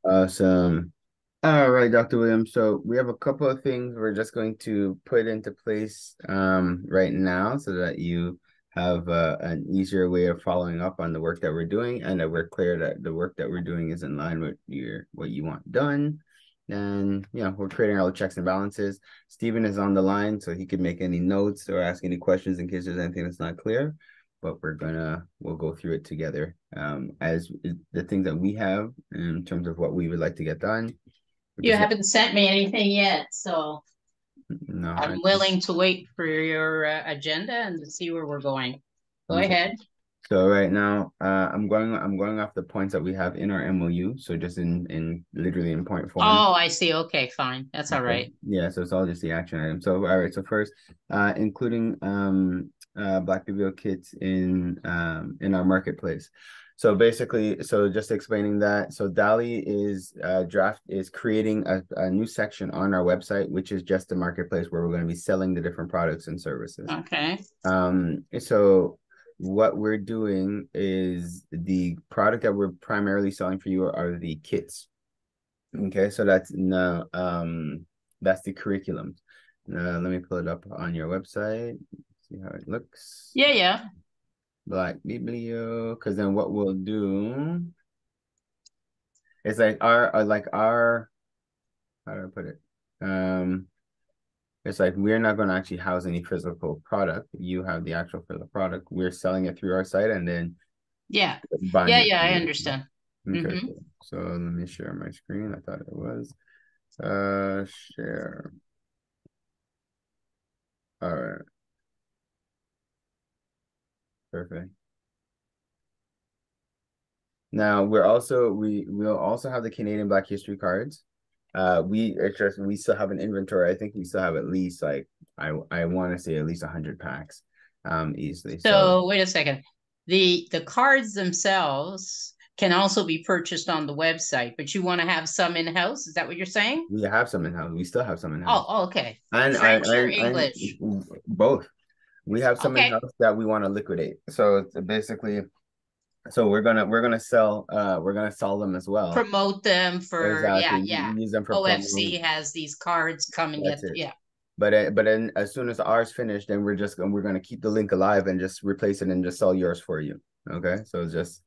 Awesome. All right, Dr. Williams. So we have a couple of things we're just going to put into place right now so that you have an easier way of following up on the work that we're doing and that we're clear that the work that we're doing is in line with what you want done. And we're creating all the checks and balances. Stephen is on the line, so he could make any notes or ask any questions in case there's anything that's not clear. But we'll go through it together as the things that we have in terms of what we would like to get done. You haven't sent me anything yet, so No, I'm willing to wait for your agenda and to see where we're going. Go okay. ahead. So right now, I'm going off the points that we have in our MOU. So just in literally in point form. Oh, I see. Okay, fine. That's all Okay. right. Yeah, so it's all just the action item. So all right, so first, including Black BBL kits in our marketplace. So basically, so just explaining that, so Dali is creating a new section on our website, which is just the marketplace where we're going to be selling the different products and services. Okay. So what we're doing is the product that we're primarily selling for you are the kits. Okay, so that's the curriculum. Let me pull it up on your website. See how it looks. Yeah, yeah. Black Biblio, because then what we'll do is like our how do I put it? It's like we're not going to actually house any physical product. You have the actual physical product. We're selling it through our site and then Yeah. buying Yeah, it yeah, I through it. understand. Okay, Mm-hmm. cool. So let me share my screen. I thought it was share. All right, perfect. Now we'll also have the Canadian Black History cards. We still have an inventory. I think we still have at least like I want to say at least 100 packs, easily. So So wait a second. The cards themselves can also be purchased on the website, but you want to have some in-house? Is that what you're saying? we have some in house. We still have some in house, Oh, okay. and French or English? both. We have some in Okay. house that we want to liquidate. So it's basically, so we're gonna sell them as well. Promote them for, yeah, Exactly. yeah. Use them for promo. OFC has these cards coming That's at, it. yeah. But then as soon as ours finish, then we're gonna keep the link alive and just replace it and just sell yours for you. Okay, so just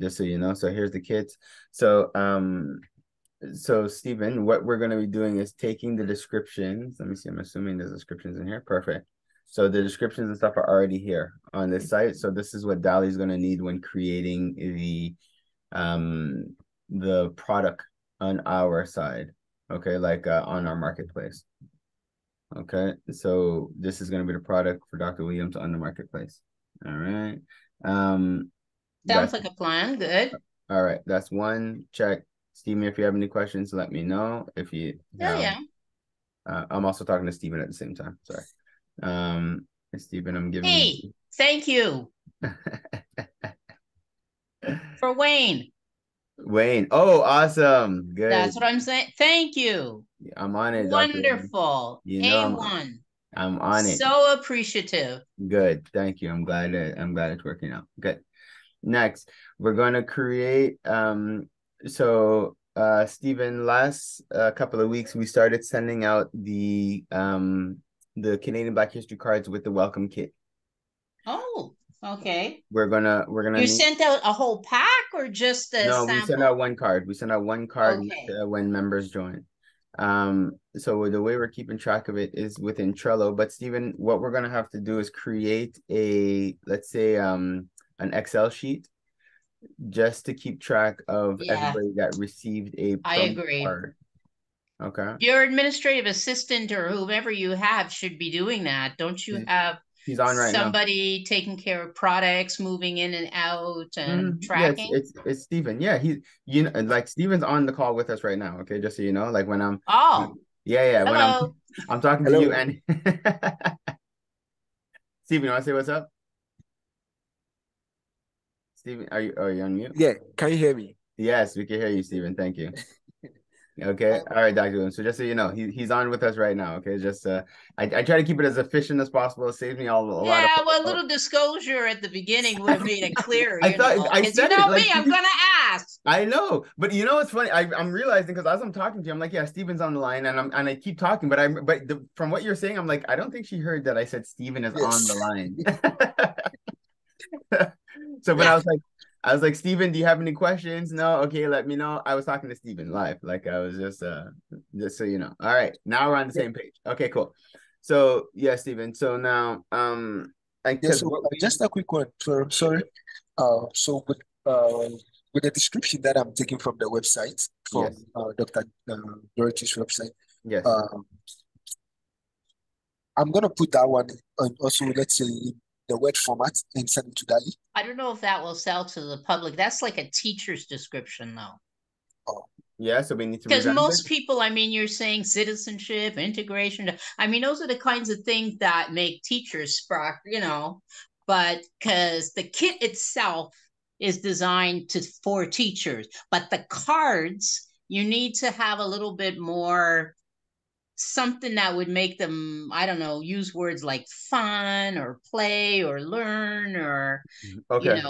so you know. So here's the kits. So Stephen, what we're gonna be doing is taking the descriptions. Let me see. I'm assuming there's descriptions in here. Perfect. So the descriptions and stuff are already here on this site. So this is what Dali's gonna need when creating the product on our side. Okay, like on our marketplace. Okay, so this is going to be the product for Dr. Williams on the marketplace. All right. Sounds That's like a plan. Good. all right. That's one check. Steven, if you have any questions, let me know. If you Yeah, have, yeah. I'm also talking to Steven at the same time. Sorry. Steven, I'm giving Hey, thank you you for Wayne. Wayne. Oh, awesome. That's Good. what I'm saying. Thank you. I'm on it, Dr. Williams. Wonderful. You know A1. I'm on it. So appreciative. Good. Thank you. I'm glad it's working out. Good. Next, we're going to create Stephen, last couple of weeks we started sending out the Canadian Black History cards with the welcome kit. Oh, okay. We're gonna You need sent out a whole pack or just a no, we send out sample? one card. We send out one card Okay. when members join. So the way we're keeping track of it is within Trello. But Stephen, what we're gonna have to do is create let's say an Excel sheet just to keep track of Yeah, everybody that received a I promo agree. card. Okay. Your administrative assistant or whomever you have should be doing that. Don't you He's, have he's on right now. somebody taking care of products, moving in and out and Yeah, tracking? it's Steven. Yeah, like Steven's on the call with us right now. Okay, just so you know, like when I'm Oh, yeah, when hello. I'm talking to you Hello. and Steven, you want to say what's up? Steven, are you on mute? Yeah, can you hear me? Yes, we can hear you, Steven. Thank you. Okay. All right, Dr. William. So just so you know, he's on with us right now. Okay. Just I try to keep it as efficient as possible. It saves me a lot of Yeah, well, a little disclosure at the beginning would have made it clear, I thought I because you said it know me, like I'm gonna ask. I know, but you know what's funny? I'm realizing because as I'm talking to you, I'm like, yeah, Steven's on the line, and I keep talking, from what you're saying, I'm like, I don't think she heard that I said Steven is on the Yes. line. So, but I was like, Steven, do you have any questions? No, okay, let me know. I was talking to Steven live, like I was just so you know. All right, now we're on the Yeah. same page. Okay, cool. So yeah, Steven. So now, and Yeah. because So what we just a quick one. Sorry. So with the description that I'm taking from the website, from yes, Dr. Dorothy's website, yes. um, I'm gonna put that one on also, let's say, in the Word format and send it to Dali. I don't know if that will sell to the public. That's like a teacher's description, though. Oh, Yeah, so we need to Because revamp it. most people, I mean, you're saying citizenship, integration. I mean, those are the kinds of things that make teachers sprout, but because the kit itself is designed for teachers, but the cards, you need to have a little bit more something that would make them, I don't know, use words like fun or play or learn or, Okay.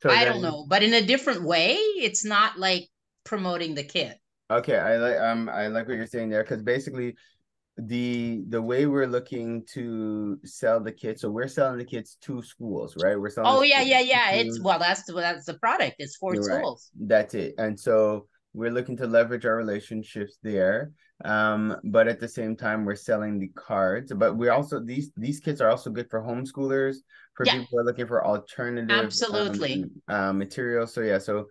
So I don't then, know, but in a different way. It's not like promoting the kit. okay, I like what you're saying there because basically the way we're looking to sell the kits, so we're selling the kits to schools, right? We're selling Oh this yeah, yeah, yeah. It's to well, that's the product. It's for you're right. schools. That's it. And so we're looking to leverage our relationships there. But at the same time, we're selling the cards. But we also these kits are also good for homeschoolers, for Yeah, people who are looking for alternative absolutely. materials. So yeah, so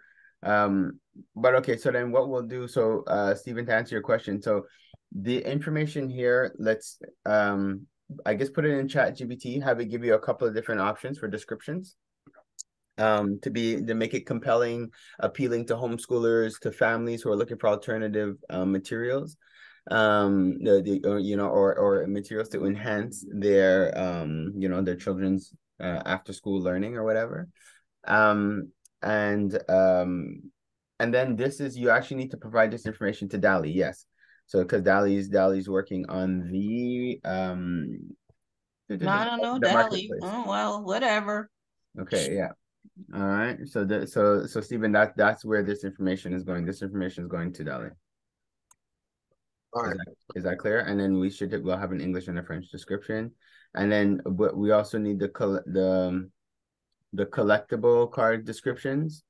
but okay, so then what we'll do, so Stephen, to answer your question, so the information here, let's I guess put it in Chat GPT, have it give you a couple of different options for descriptions to make it compelling, appealing to homeschoolers, to families who are looking for alternative materials, or materials to enhance their their children's after school learning or whatever. um and um and then this is, you actually need to provide this information to Dali, yes. So because Dali's working on I don't know, the Dally. marketplace. Oh well, whatever. Okay, yeah. All right. So Stephen, that's where this information is going. This information is going to Dali. all Is right. that clear? And then we'll have an English and a French description. And then but we also need the collectible card descriptions.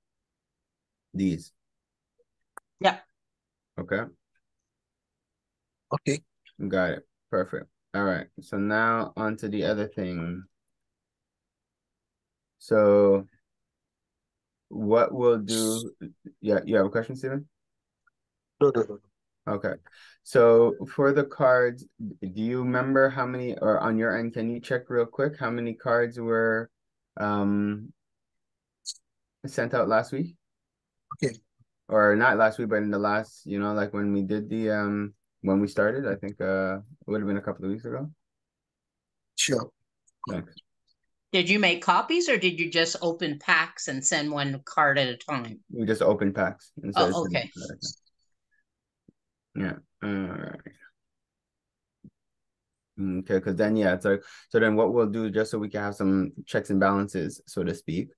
These. Yeah. Okay. Okay. Got it. Perfect. All right. So now on to the other thing. So what we'll do, yeah, you have a question, Stephen? No, no, no. Okay. So for the cards, do you remember how many, or on your end, can you check real quick how many cards were um sent out last week? Okay. Or not last week, but in the last, like when we did when we started, I think it would have been a couple of weeks ago. Sure. Thanks. Did you make copies or did you just open packs and send one card at a time? We just opened packs instead of Oh, okay. yeah. All right. Okay, because then yeah, it's like, so then what we'll do, just so we can have some checks and balances, so to speak,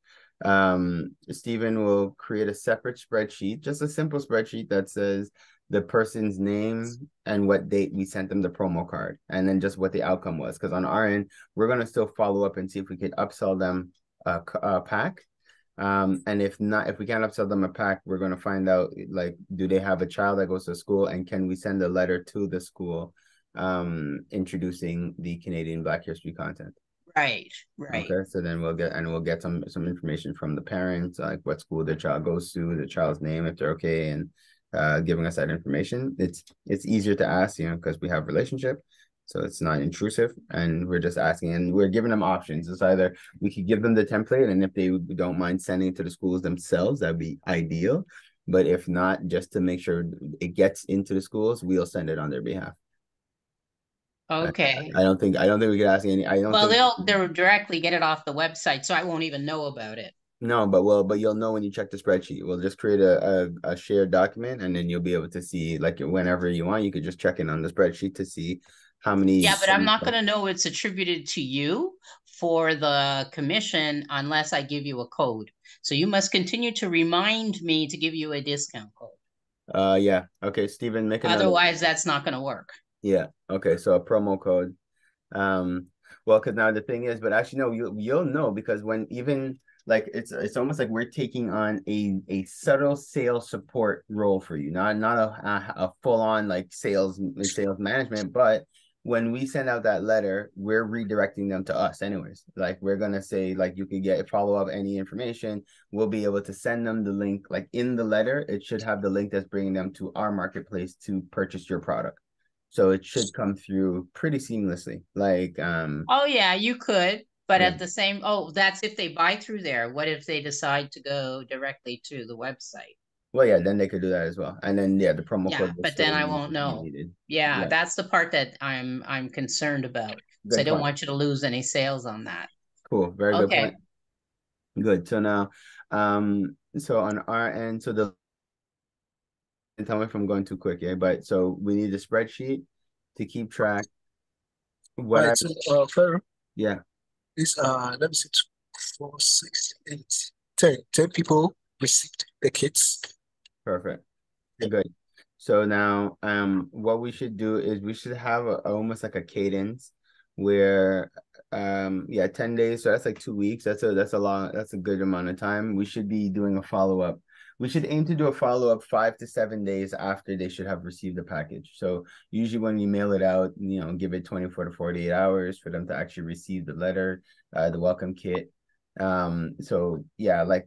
Stephen will create a separate spreadsheet, just a simple spreadsheet that says the person's name and what date we sent them the promo card, and then just what the outcome was. Because on our end, we're gonna still follow up and see if we could upsell them a pack. And if not, if we can't upsell them a pack, we're gonna find out, like, do they have a child that goes to school, and can we send a letter to the school introducing the Canadian Black History content. Right. Okay, so then we'll get some information from the parents, like what school their child goes to, the child's name, if they're okay, and giving us that information. It's easier to ask, because we have relationship, so it's not intrusive, and we're just asking, and we're giving them options. It's either we could give them the template, and if they don't mind sending it to the schools themselves, that'd be ideal. But if not, just to make sure it gets into the schools, we'll send it on their behalf. Okay. I don't think we could ask any. I don't Well, think. they'll directly get it off the website, so I won't even know about it. No, but you'll know when you check the spreadsheet. We'll just create a shared document, and then you'll be able to see, like, whenever you want, you could just check in on the spreadsheet to see how Yeah, many. but I'm not going to know it's attributed to you for the commission unless I give you a code. So you must continue to remind me to give you a discount code. Yeah. Okay, Stephen, make another. Otherwise, that's not going to work. Yeah. Okay, so a promo code. Well, because now the thing is, but actually no, you'll know, because when even like it's almost like we're taking on a subtle sales support role for you, not a full on like sales management, but when we send out that letter, we're redirecting them to us anyways. Like we're gonna say, like, you could get follow up any information. We'll be able to send them the link, like in the letter, it should have the link that's bringing them to our marketplace to purchase your product. So it should come through pretty seamlessly. Like, Oh, yeah, you could. But yeah. at the same, oh, that's if they buy through there. What if they decide to go directly to the website? Well, yeah, then they could do that as well. And then, yeah, the promo Yeah, code will but then still I need won't to be know. needed. Yeah, Yeah, that's the part that I'm concerned about. So I good don't point. want you to lose any sales on that. Cool. Very good Okay. point. Good. So now, so on our end, so and tell me if I'm going too quick, yeah, but so we need a spreadsheet to keep track. All What I, right, so Pharaoh, yeah, this let me see, 4, 6, 8, 10 people received the kits. perfect. Yeah. Good. So now, what we should do is we should have almost like a cadence where, yeah, 10 days. So that's like 2 weeks. That's a good amount of time. We should be doing a follow-up. We should aim to do a follow-up 5 to 7 days after they should have received the package. So usually when you mail it out, give it 24 to 48 hours for them to actually receive the letter, the welcome kit. So yeah, like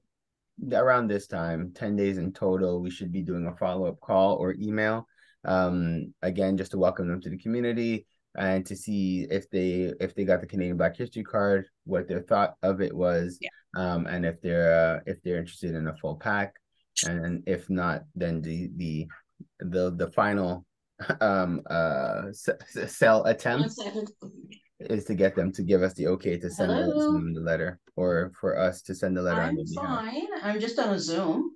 around this time, 10 days in total, we should be doing a follow-up call or email. Again, just to welcome them to the community and to see if they got the Canadian Black History card, what their thought of it was, Yeah. and if they're interested in a full pack, and if not, then the final sell attempt 1 second. is to get them to give us the okay to send Hello. them the letter, or for us to send the letter on I'm their behalf. fine. I'm just on a Zoom.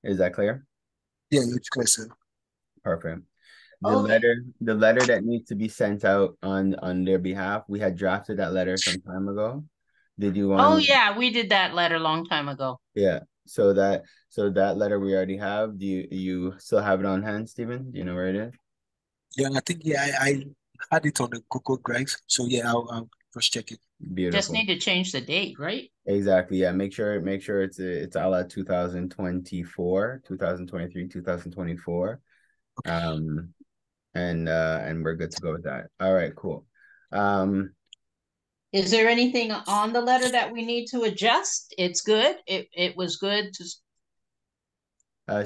Is that clear? Yeah, it's clear, sir. Perfect. The Okay. letter, the letter that needs to be sent out on their behalf, we had drafted that letter some time ago. Did you Oh, want? yeah, we did that letter a long time ago. Yeah. So that letter we already have. Do you still have it on hand, Stephen? Do you know where it is? Yeah, I think, yeah, I had it on the Google Drive. So yeah, I'll first check it. Just Beautiful. need to change the date, right? Exactly. Yeah. Make sure it's all at 2024, 2023, 2024. And we're good to go with that. All right, cool. Um, Is there anything on the letter that we need to adjust? It's good. It was good to.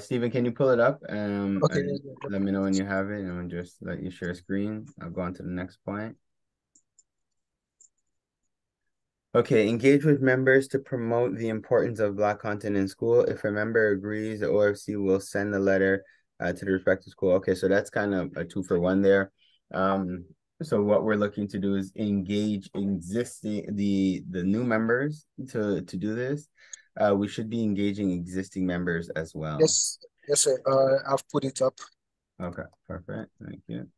Stephen, can you pull it up? Okay, And let me know when you have it, and I'll just let you share screen. I'll go on to the next point. Okay, engage with members to promote the importance of Black content in school. If a member agrees, the OFC will send a letter to the respective school. Okay, so that's kind of a 2-for-1 there. So what we're looking to do is engage the new members to do this. We should be engaging existing members as well. yes, yes, sir. I've put it up. Okay, perfect. Thank you.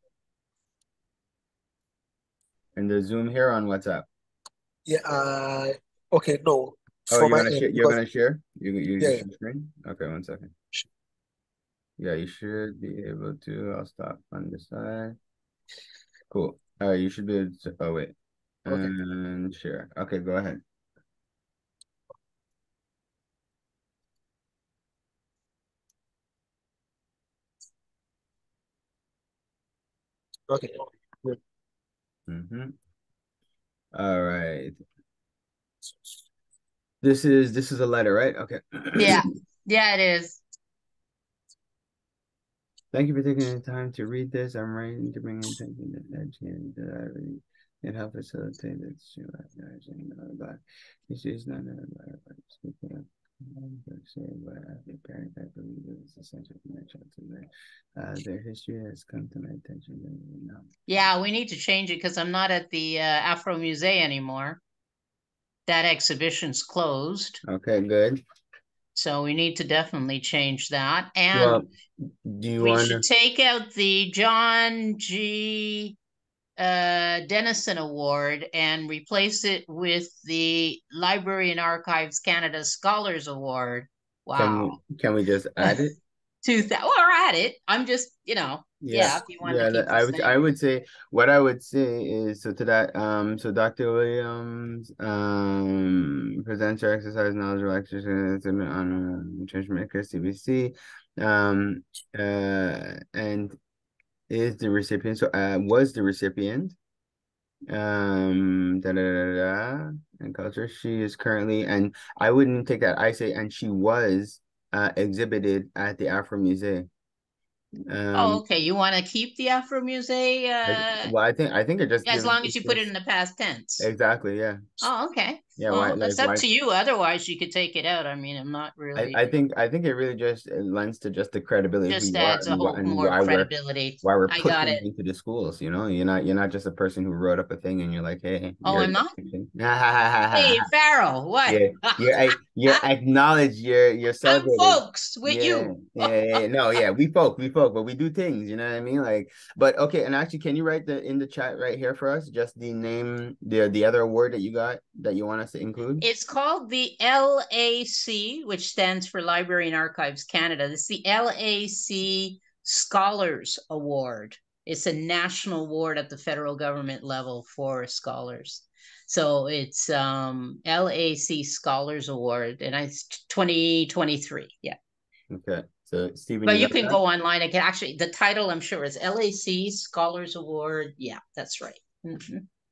And the Zoom here on WhatsApp. Yeah, okay, no, Oh, from my end, you're because gonna share? You yeah, share screen? Okay, 1 second. Yeah, you should be able to. I'll stop on this side. Cool. All right, you should be able to. Oh, wait. okay, And share. Okay, go ahead. okay, good. Mm-hmm. All right. This is a letter, right? Okay. Yeah, yeah, it is. Thank you for taking the time to read this. I'm writing to bring attention to education that I read and help facilitate this to recognizing about issues not speaking of. But as a parent, I believe it is essential for my child to learn. Their history has come to my attention. Yeah, we need to change it because I'm not at the Afro Musée anymore. that exhibition's closed. Okay, good. So we need to definitely change that. And Well, do you we want should to? take out the John G. Dennison Award and replace it with the Library and Archives Canada Scholars Award. Wow. Can we just add it? Or add it. I'm just, Yeah, if you wanted yeah. to keep the same. I would say what I would say is so to that so Dr. Williams presents your exercise knowledge lectures on nutrition maker CBC and is the recipient was the recipient and culture she is currently and I wouldn't take that I say and she was exhibited at the Afro Museum. Oh, okay. You want to keep the Afro Musée Well, I think it just as gives long as it's you put it just in the past tense. exactly, yeah. Oh, okay. Yeah, why Well, like that's up why to you. Otherwise, you could take it out. I mean, I'm not really I think it really just lends to just the credibility of who just you are adds a whole and more credibility. why we're I got pushing it. into the schools, you know? You're not just a person who wrote up a thing and you're like, hey, Oh, you're I'm not? Hey, Farrell, what? yeah, you acknowledge you're I'm celebrated. folks with Yeah, you. yeah. No, yeah, we folk, but we do things, you know what I mean? Like, but okay, and actually, can you write in the chat right here for us just the name, the other award that you got that you want us to include? It's called the LAC, which stands for Library and Archives Canada. It's the LAC Scholars Award. It's a national award at the federal government level for scholars. So it's LAC Scholars Award, and it's 2023. Yeah. Okay, so Stephen, But you you got can that? go online. I can actually, the title I'm sure is LAC Scholars Award. Yeah, that's right.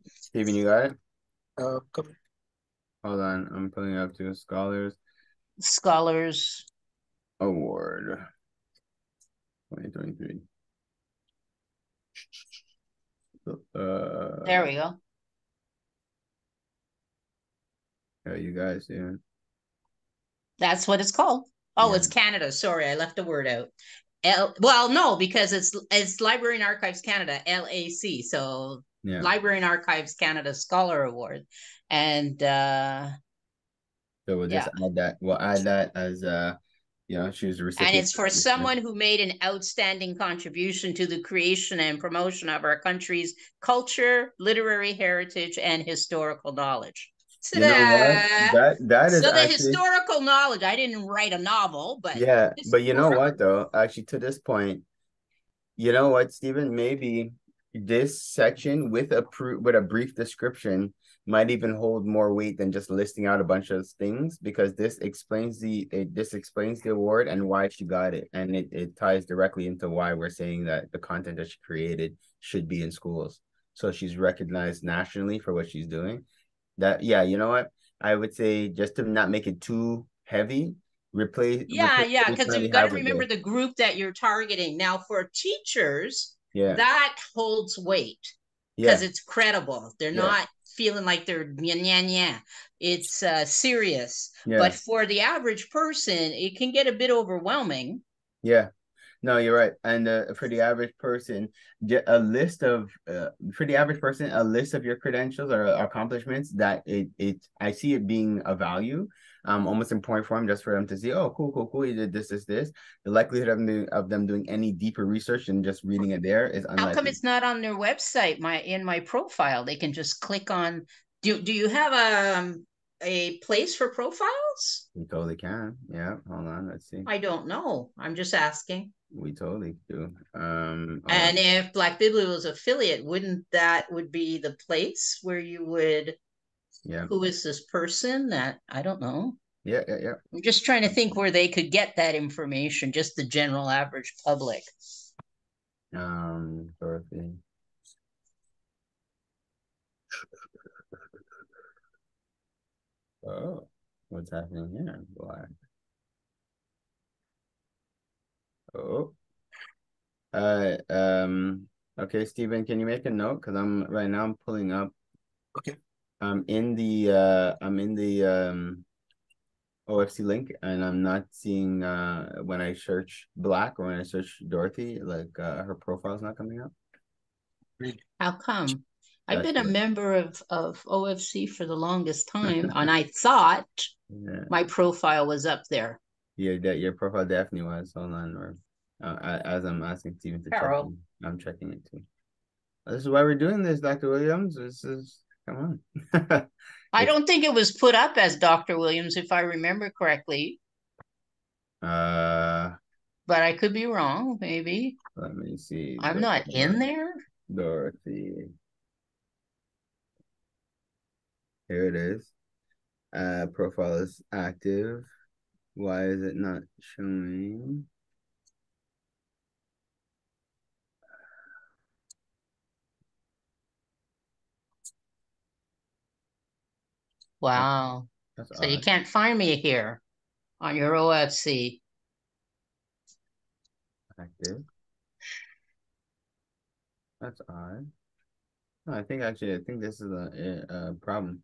Stephen, you got it? Come. Hold on, I'm pulling up to Scholars Scholars. Award 2023. There we go. Yeah, you guys, yeah. That's what it's called. Oh, Yeah. it's Canada. Sorry, I left a word out. Well, no, because it's Library and Archives Canada, LAC. So Yeah. Library and Archives Canada Scholar Award. And So we'll just add that. We'll add that as she was a and recipient. it's for someone who made an outstanding contribution to the creation and promotion of our country's culture, literary heritage, and historical knowledge. You know what? Ta-da! That is So the actually historical knowledge, I didn't write a novel, but yeah, but you know historical. what though? Actually, to this point, you know what, Stephen? Maybe this section with a brief description might even hold more weight than just listing out a bunch of things because this explains the award and why she got it, and it ties directly into why we're saying that the content that she created should be in schools. So she's recognized nationally for what she's doing. That yeah, you know what? I would say just to not make it too heavy, replace what we Because currently you've got to have with remember this. the group that you're targeting. Now, for teachers, Yeah, that holds weight because yeah, it's credible. They're yeah, not feeling like they're nya. It's serious. yeah, But for the average person, it can get a bit overwhelming. yeah. No, you're right. And for the average person, a list of for the average person, a list of your credentials or accomplishments that I see it being a value, almost important for them just for them to see, oh, cool, you did this. The likelihood of them doing any deeper research than just reading it there is How come unlikely. it's not on their website? In my profile, they can just click on. Do you have a place for profiles? We totally can. Yeah, hold on, let's see. I don't know. I'm just asking. We totally do. And if Black Biblia was affiliate, wouldn't that would be the place where you would, yeah. who is this person that I don't know? Yeah. I'm just trying to think where they could get that information, just the general average public. Dorothy. Oh, what's happening here? Black. Oh. Okay, Stephen, can you make a note? Because I'm pulling up. Okay. I'm in the OFC link and I'm not seeing when I search Black or when I search Dorothy, like her profile's not coming up. Really? How come? I've That's been a it. member of OFC for the longest time, and I thought Yeah. my profile was up there. Your profile definitely was. Hold on, or as I'm asking Steven to check, Carol. I'm checking it too. This is why we're doing this, Dr. Williams. This is come on. I It's don't think it was put up as Dr. Williams, if I remember correctly, uh but I could be wrong, maybe. let me see. I'm not in there. Dorothy. Here it is. Profile is active. Why is it not showing? Wow. That's So you odd. can't find me here on your OFC. Active. That's odd. No, I think this is a problem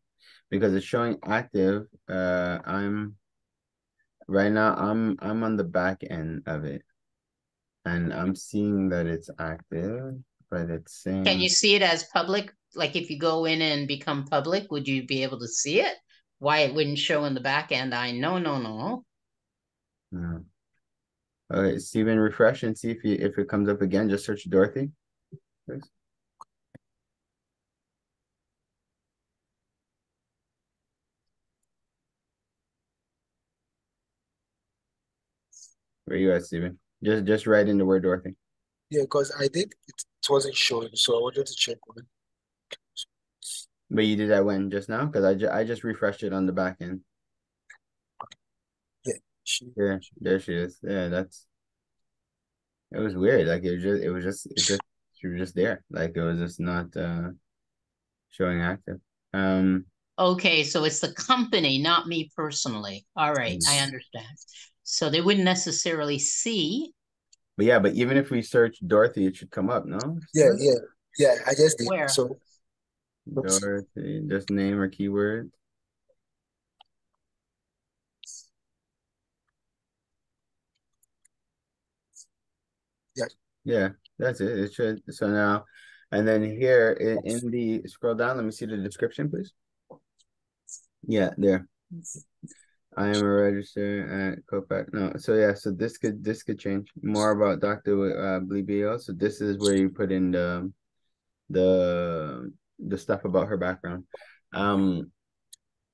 because it's showing active. I'm right now. I'm on the back end of it, and I'm seeing that it's active, but it's Can you saying see it as public? Like if you go in and become public, would you be able to see it? Why it wouldn't show in the back end? No. no. Okay, Steven, refresh and see if it comes up again. Just search Dorothy, please. Where you at, Steven? Just write in the word Dorothy. Yeah, because I think it wasn't showing, so I wanted to check on it. But you did that when just now? Because I just refreshed it on the back end. Yeah, she, Yeah, there she is. Yeah, it was weird. Like it just she was just there. Like it was just not showing active. Um Okay, so it's the company, not me personally. All right, I yes. understand. So they wouldn't necessarily see but yeah, but even if we search Dorothy, it should come up, no, Yeah, Steven? yeah, yeah, I just did. where. So, oops. Dorothy, just name or keyword. Yeah, Yeah, that's it. It should. So now, and then here in the scroll down, let me see the description, please. Yeah, there. I am a register at Copac. No, so yeah, so this could change. More about Dr. Blibio. So this is where you put in the stuff about her background. Um,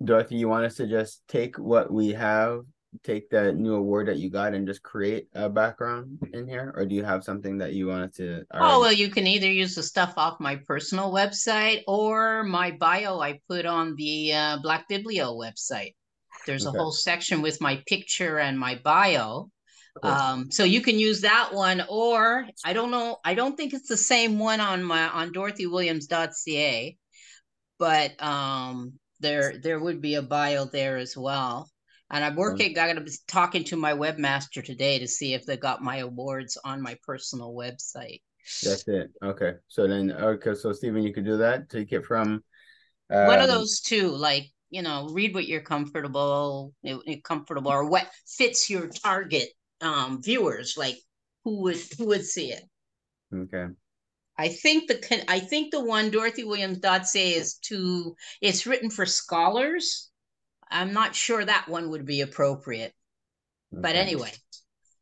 Dorothy, you want us to just take what we have, take that new award that you got, and just create a background in here, or do you have something that you wanted to Oh, already? well, you can either use the stuff off my personal website or my bio I put on the Black Biblio website. There's a Okay, whole section with my picture and my bio. cool. So you can use that one, or I don't know, I don't think it's the same one on DorothyWilliams.ca, but there would be a bio there as well. And I'm working, I gotta be talking to my webmaster today to see if they got my awards on my personal website. That's it. Okay. So then, okay. So Stephen, you could do that. Take it from, One of um, those two, like, read what you're comfortable or what fits your target viewers, like who would see it. okay. I think the one DorothyWilliams.ca it's written for scholars. I'm not sure that one would be appropriate. But Okay. anyway,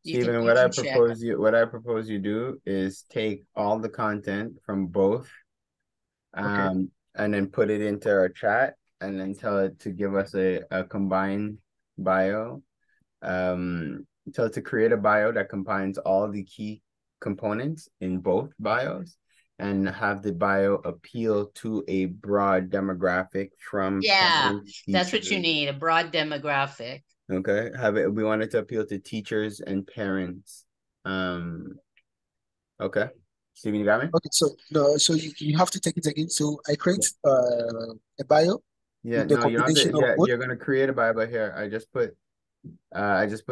you can Stephen, you can check. what I propose you do is take all the content from both, okay, and then put it into our chat and then tell it to give us a combined bio. Tell it to create a bio that combines all the key components in both bios and have the bio appeal to a broad demographic from Yeah, parents, that's what you teachers. need, a broad demographic. Okay. We want it to appeal to teachers and parents. Okay. Steven, you got me? okay. So no, so you have to take it again. So I create a bio Yeah, with the no, you don't have combination to. of Yeah, both. you're gonna create a bio here. I just put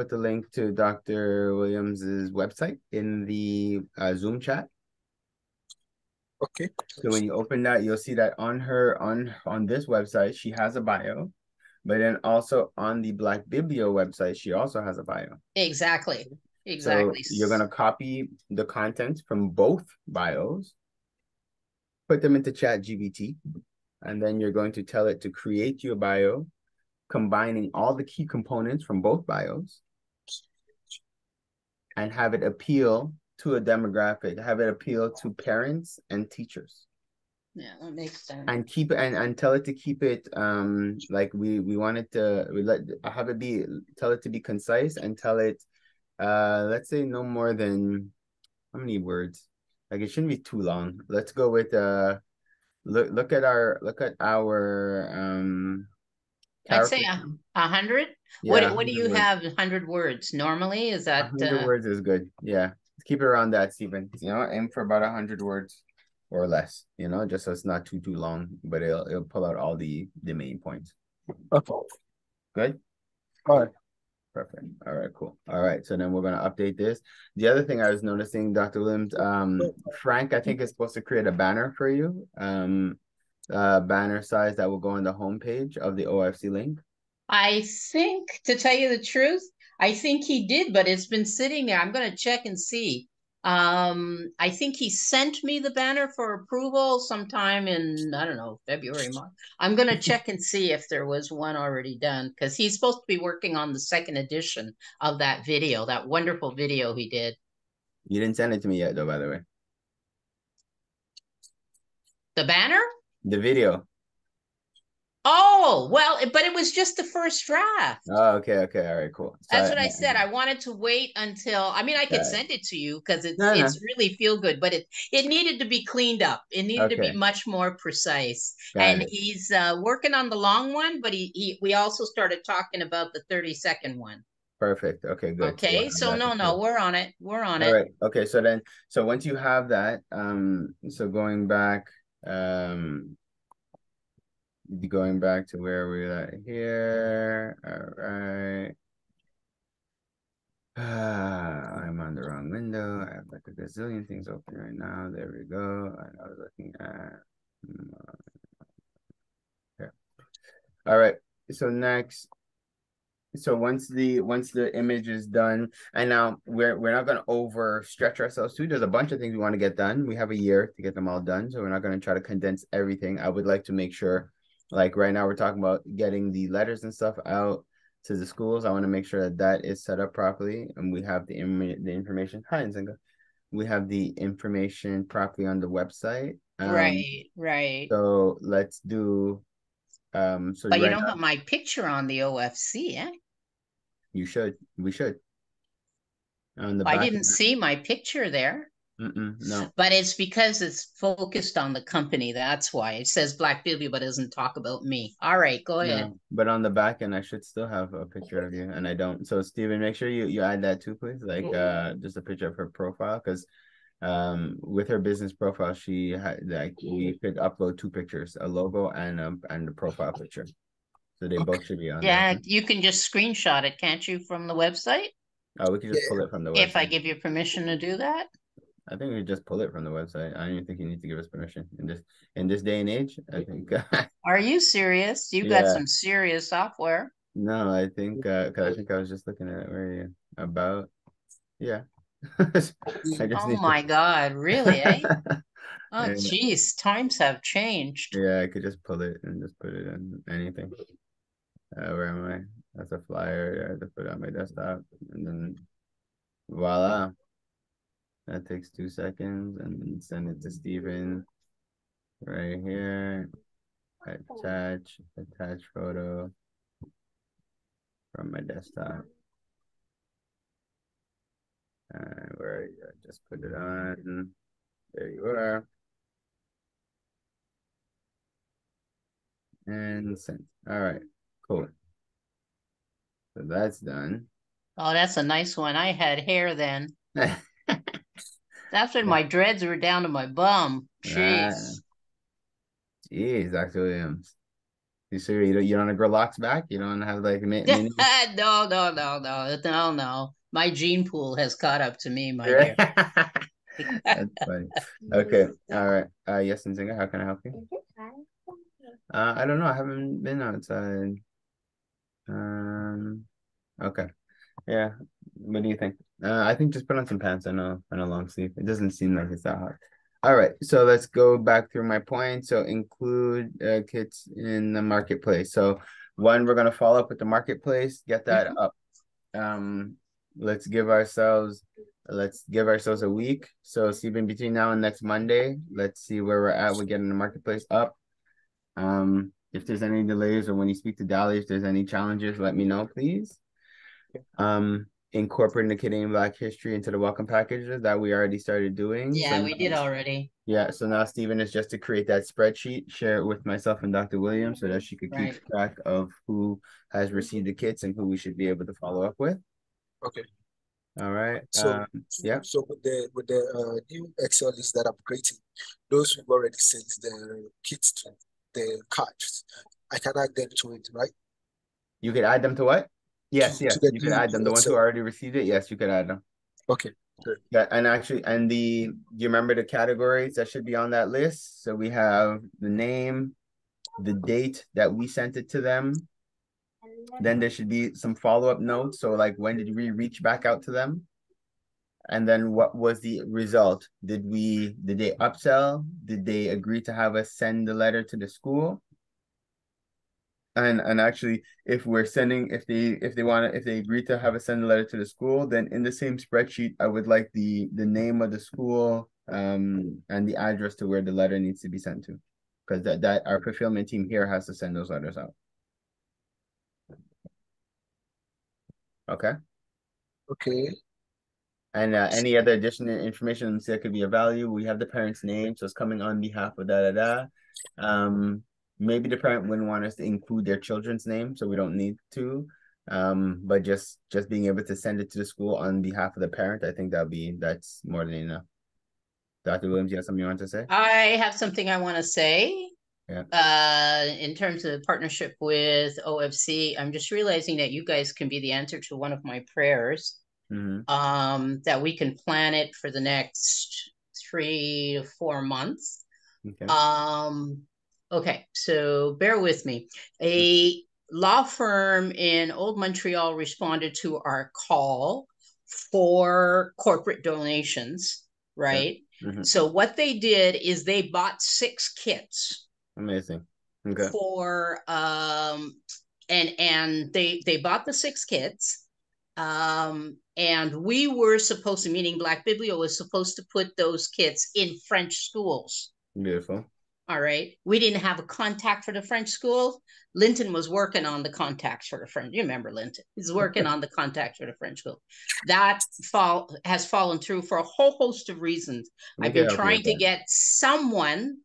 the link to Dr. Williams's website in the Zoom chat. Okay, So when you open that, you'll see that on this website, she has a bio, but then also on the Black Biblio website, she also has a bio. Exactly. So Exactly. you're gonna copy the content from both bios put them into ChatGPT, and then you're going to tell it to create you a bio, combining all the key components from both bios, and have it appeal to a demographic, have it appeal to parents and teachers. Yeah, that makes sense. And keep it and tell it to keep it like we want it to have it be, tell it to be concise, and tell it let's say no more than, how many words? Like it shouldn't be too long. Let's go with look at our I'd say character. 100. Yeah, What do 100 you words. have 100 words normally? Is that 100 words is good. Yeah. Keep it around that, Stephen. Aim for about 100 words or less, just so it's not too long, but it'll pull out all the main points. Okay. Good? All right. Perfect. All right, cool. All right, so then we're going to update this. The other thing I was noticing, Dr. Williams, Frank, I think is supposed to create a banner for you, banner size that will go on the homepage of the OFC link. I think, to tell you the truth, I think he did, but it's been sitting there. I'm going to check and see. I think he sent me the banner for approval sometime in, I don't know, February, March. I'm going to check and see if there was one already done, because he's supposed to be working on the second edition of that video, that wonderful video he did. You didn't send it to me yet, though, by the way. The banner? The video. Oh, well, but it was just the first draft. Oh, okay. All right, cool. So That's what I said. I wanted to wait until, I mean, I could send it to you because it's really feel good, but it needed to be cleaned up. It needed to be much more precise. Got it. He's working on the long one, but we also started talking about the 30-second one. Perfect. Okay, good. Okay, so no, we're on it. We're on it. All right. Okay, so once you have that, so going back to where we're at here. All right. I'm on the wrong window. I have like a gazillion things open right now. There we go. I was looking at okay. All right. So next, so once the image is done, and now we're not going to overstretch ourselves too. There's a bunch of things we want to get done. We have a year to get them all done, so we're not going to try to condense everything. I would like to make sure, like right now we're talking about getting the letters and stuff out to the schools. I want to make sure that is set up properly, and we have the information. Hi, Nzinga. We have the information properly on the website. Right. So let's do. So but you don't have my picture on the OFC, eh? You should. We should. On the I didn't see my picture there. No. But it's because it's focused on the company. That's why it says Black Beauty, but doesn't talk about me. All right, go ahead. No, but on the back end, I should still have a picture of you, and I don't. So Steven, make sure you add that too, please. Like just a picture of her profile, because with her business profile, she had like we could upload 2 pictures, a logo and a profile picture. So they both should be on there. You can just screenshot it, can't you, from the website? Oh, we could just pull it from the website. If I give you permission to do that? I think we just pull it from the website. I don't even think you need to give us permission in this day and age. I think. Are you serious? You got some serious software. No, I think because I think I was just looking at where you about. Yeah. Oh my God, really? Eh? Oh, geez, times have changed. Yeah, I could just pull it and just put it in anything. Where am I? That's a flyer. I have to put it on my desktop, and then voila. That takes 2 seconds, and then send it to Steven right here. Attach photo from my desktop. And where are you? Just put it on. There you are. And send. All right, cool. So that's done. Oh, that's a nice one. I had hair then. That's when my dreads were down to my bum. Jeez. Jeez, Dr. Williams. You sure you don't want to grow locks back? You don't have like mini? No. My gene pool has caught up to me, my dear. That's funny. Okay. All right. Yes, Nzinga, how can I help you? I don't know. I haven't been outside. Okay. Yeah. What do you think? I think just put on some pants and a long sleeve. It doesn't seem like it's that hot. All right, so let's go back through my points. So include kits in the marketplace. So one, we're gonna follow up with the marketplace, get that up. Um, let's give ourselves a week. So it's even between now and next Monday. Let's see where we're at. We're getting the marketplace up. If there's any delays or when you speak to Dolly, if there's any challenges, let me know, please. Incorporating the Canadian Black history into the welcome packages that we already started doing. Yeah, So we did already. yeah, so now Stephen is just to create that spreadsheet, share it with myself and Dr. Williams so that she could keep track of who has received the kits and who we should be able to follow up with. Okay. All right. So yeah. So with the new Excel list that I'm creating, those who've already sent the kits to the cards, I can add them to it, right? You could add them to what? Yes, To yes. the You could new add them. The ones who Excel. already received it, yes, you could add them. Okay. Good. Yeah, and actually, do you remember the categories that should be on that list? So we have the name, the date that we sent it to them. Then there should be some follow-up notes. So like, when did we reach back out to them? And then what was the result? Did they upsell? Did they agree to have us send the letter to the school? And actually, if they agree to have us send a letter to the school, then in the same spreadsheet, I would like the name of the school and the address to where the letter needs to be sent to, because that our fulfillment team here has to send those letters out. Okay. Okay. And any other additional information that could be of value, we have the parent's name, so it's coming on behalf of da da da. Maybe the parent wouldn't want us to include their children's name, so we don't need to. But just being able to send it to the school on behalf of the parent, I think that's more than enough. Dr. Williams, you have something you want to say? I have something I want to say. Yeah. In terms of partnership with OFC, I'm just realizing that you guys can be the answer to one of my prayers. That we can plan it for the next 3 to 4 months. Okay. Okay, so bear with me. A law firm in Old Montreal responded to our call for corporate donations, right? So what they did is they bought 6 kits. Amazing. Okay. For and they bought the 6 kits. And we were supposed to, meaning Black Biblio was supposed to put those kits in French schools. Beautiful. All right. We didn't have a contact for the French school. Linton was working on the contacts for the French. You remember Linton? He's working on the contacts for the French school. That has fallen through for a whole host of reasons. I've been trying to get someone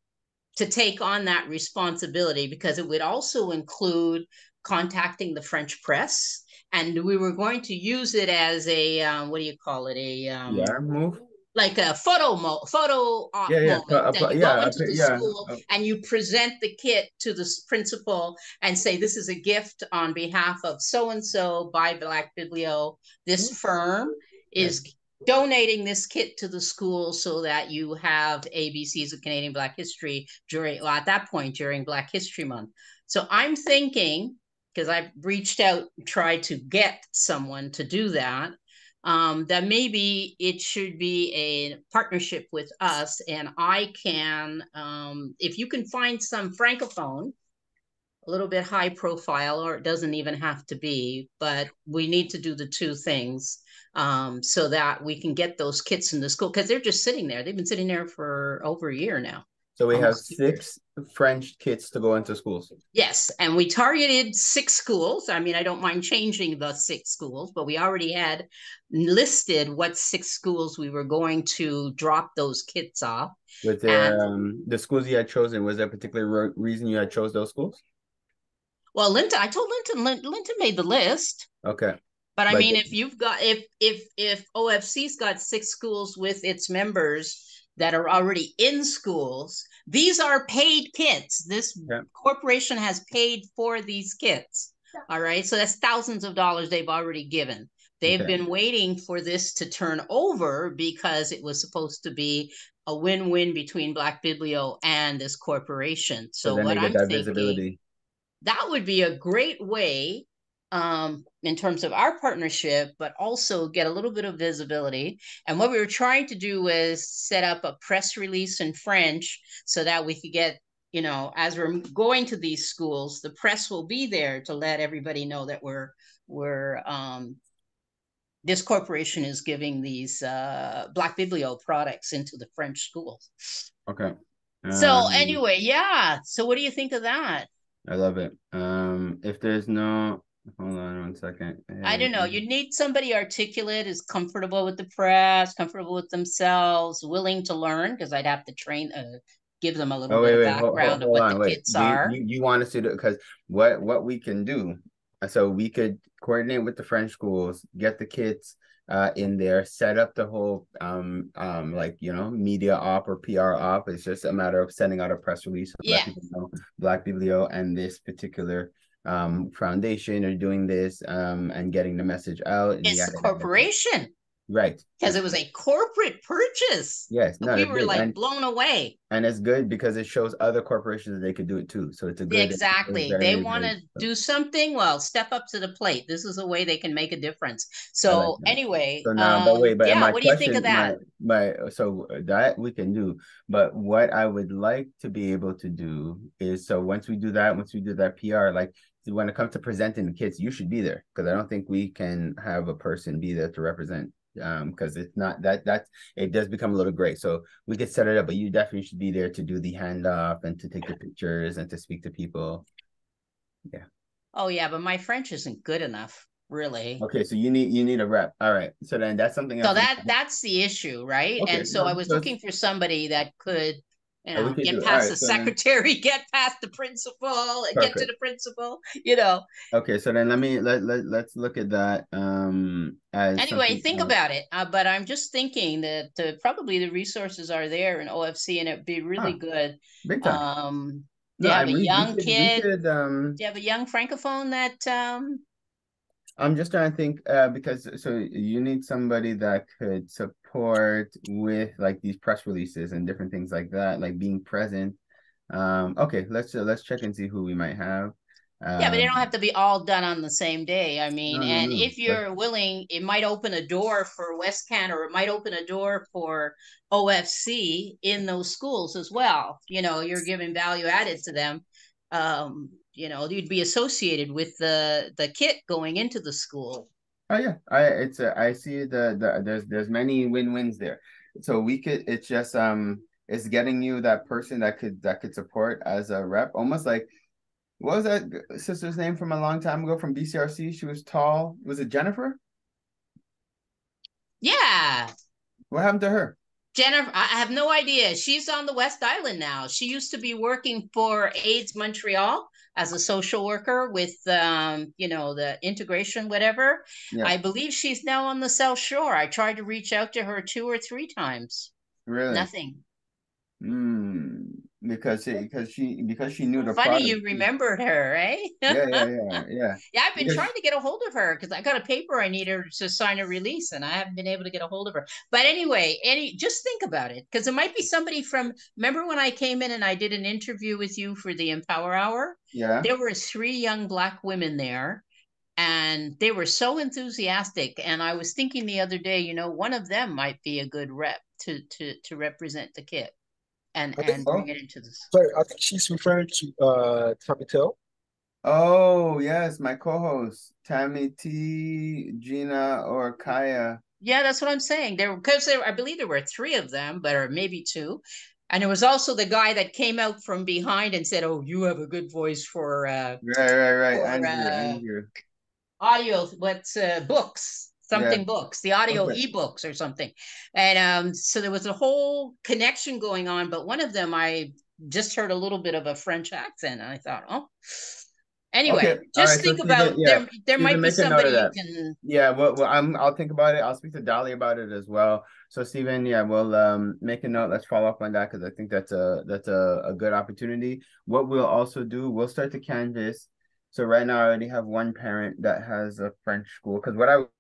to take on that responsibility, because it would also include contacting the French press. And we were going to use it as a, what do you call it? PR move? Like a photo op moment. That you go into the school and you present the kit to the principal and say, this is a gift on behalf of so-and-so by Black Biblio. This firm is donating this kit to the school so that you have ABCs of Canadian Black History at that point during Black History Month. So I'm thinking, because I've reached out, tried to get someone to do that, that maybe it should be a partnership with us, and I can, if you can find some francophone, a little bit high profile, or it doesn't even have to be, but we need to do the 2 things so that we can get those kits in the school, because they're just sitting there. They've been sitting there for over a year now. So we have 6 French kits to go into schools. Yes, and we targeted 6 schools. I mean, I don't mind changing the 6 schools, but we already had listed what 6 schools we were going to drop those kits off. With the schools you had chosen, was there a particular reason you had chose those schools? Well, I told Linton made the list. Okay. But I mean, if you've got, if OFC's got 6 schools with its members that are already in schools, these are paid kits. This corporation has paid for these kits. All right. So that's thousands of dollars they've already given. They've been waiting for this to turn over because it was supposed to be a win-win between Black Biblio and this corporation. So what I'm thinking, that would be a great way in terms of our partnership, but also get a little bit of visibility. And what we were trying to do was set up a press release in French so that we could get, you know, as we're going to these schools, the press will be there to let everybody know that we're this corporation is giving these Black Biblio products into the French schools. Okay. So anyway, yeah. So what do you think of that? I love it. If there's no, hold on one second. I don't know. You need somebody articulate, is comfortable with the press, comfortable with themselves, willing to learn, because I'd have to train, give them a little Oh, bit of wait, hold, background of hold what on, the wait. kits are. You want us to do, because what we can do, so we could coordinate with the French schools, get the kids in there, set up the whole like, you know, media op or PR op. It's just a matter of sending out a press release to let people know Black Biblio and this particular foundation are doing this and getting the message out. And It's a corporation. Right. Because it was a corporate purchase. Yes, no, we were like and blown away. And it's good because it shows other corporations that they could do it too. So it's a good, exactly. They want to do something. Well, step up to the plate. This is a way they can make a difference. So like anyway, so now, but wait, but yeah. my What do you think of question, that? so that we can do. But what I would like to be able to do is, so once we do that PR, like when it comes to presenting the kids, you should be there because I don't think we can have a person be there to represent. Because it's not that's it does become a little gray. So we could set it up, but you definitely should be there to do the handoff and to take the pictures and to speak to people. Yeah. Oh yeah, but my French isn't good enough, really. Okay, so you need a rep. All right. So then that's something else. So that's the issue, right? Okay. And so I was looking for somebody that could, you know, get past the secretary, get past the principal, and get to the principal, you know. Okay, so then let's look at that as anyway, think about it. But I'm just thinking that probably the resources are there in OFC, and it'd be really good. Big time. Do you have a young kid? Do you have a young francophone that I'm just trying to think because so you need somebody that could support with like these press releases and different things like that, like being present. Okay, let's check and see who we might have. Yeah, but they don't have to be all done on the same day. I mean, no. If you're willing, it might open a door for WestCan, or it might open a door for OFC in those schools as well. You know, you're giving value added to them. You know, you'd be associated with the kit going into the school. Oh yeah, I see there's many win-wins there. So we could, it's just it's getting you that person that could support as a rep, almost like, what was that sister's name from a long time ago from BCRC? She was tall. Was it Jennifer? Yeah. What happened to her? Jennifer, I have no idea. She's on the West Island now. She used to be working for AIDS Montreal as a social worker with, you know, the integration, whatever. Yeah. I believe she's now on the South Shore. I tried to reach out to her 2 or 3 times. Really? Nothing. Because she knew the funny product. You remembered her, right? Yeah, I've been trying to get a hold of her because I got a paper I need her to sign a release, and I haven't been able to get a hold of her. But anyway, just think about it, because it might be somebody from, remember when I came in and I did an interview with you for the Empower Hour? Yeah. There were 3 young Black women there, and they were so enthusiastic. And I was thinking the other day, you know, one of them might be a good rep to represent the kit. And bring it into the. Sorry, I think she's referring to Tammy Tell. Oh yes, my co-host Tammy T, Gina, or Kaya. Yeah, that's what I'm saying. Because I believe there were 3 of them, but or maybe 2. And there was also the guy that came out from behind and said, "Oh, you have a good voice for right. For, Andrew. Audio, what's books." Something books, the audio ebooks or something. And so there was a whole connection going on, but one of them I just heard a little bit of a French accent, and I thought, oh, anyway, just think about there might be somebody you can. Yeah, well, I'll think about it. I'll speak to Dolly about it as well. So Stephen, yeah, we'll make a note. Let's follow up on that because I think that's a good opportunity. What we'll also do, we'll start to canvas. So right now I already have one parent that has a French school, because what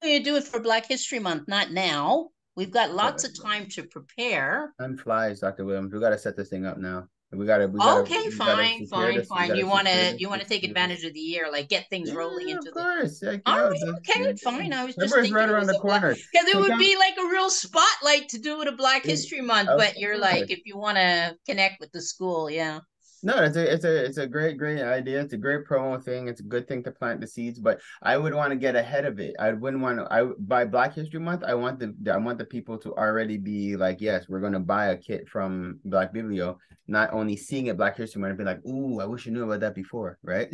you do it for Black History Month, not now. We've got lots of time to prepare. Time flies, Dr. Williams. We got to set this thing up now. We gotta Okay, we gotta fine, secure fine, this. We fine. gotta You want secure to this. you want to take Secure this. advantage of the year, like get things rolling Yeah, of into the. course. Heck All yeah. right, okay, fine. I was just February's thinking right it around was the a black, corner. because it Take would out. be like a real spotlight to do with a Black Yeah, History Month. of But you're like, course. if you want to connect with the school, yeah. No, it's a great idea. It's a great promo thing. It's a good thing to plant the seeds, but I would want to get ahead of it. I wouldn't want to. By Black History Month, I want the people to already be like, yes, we're going to buy a kit from Black Biblio. Not only seeing it Black History Month and be like, ooh, I wish you knew about that before, right?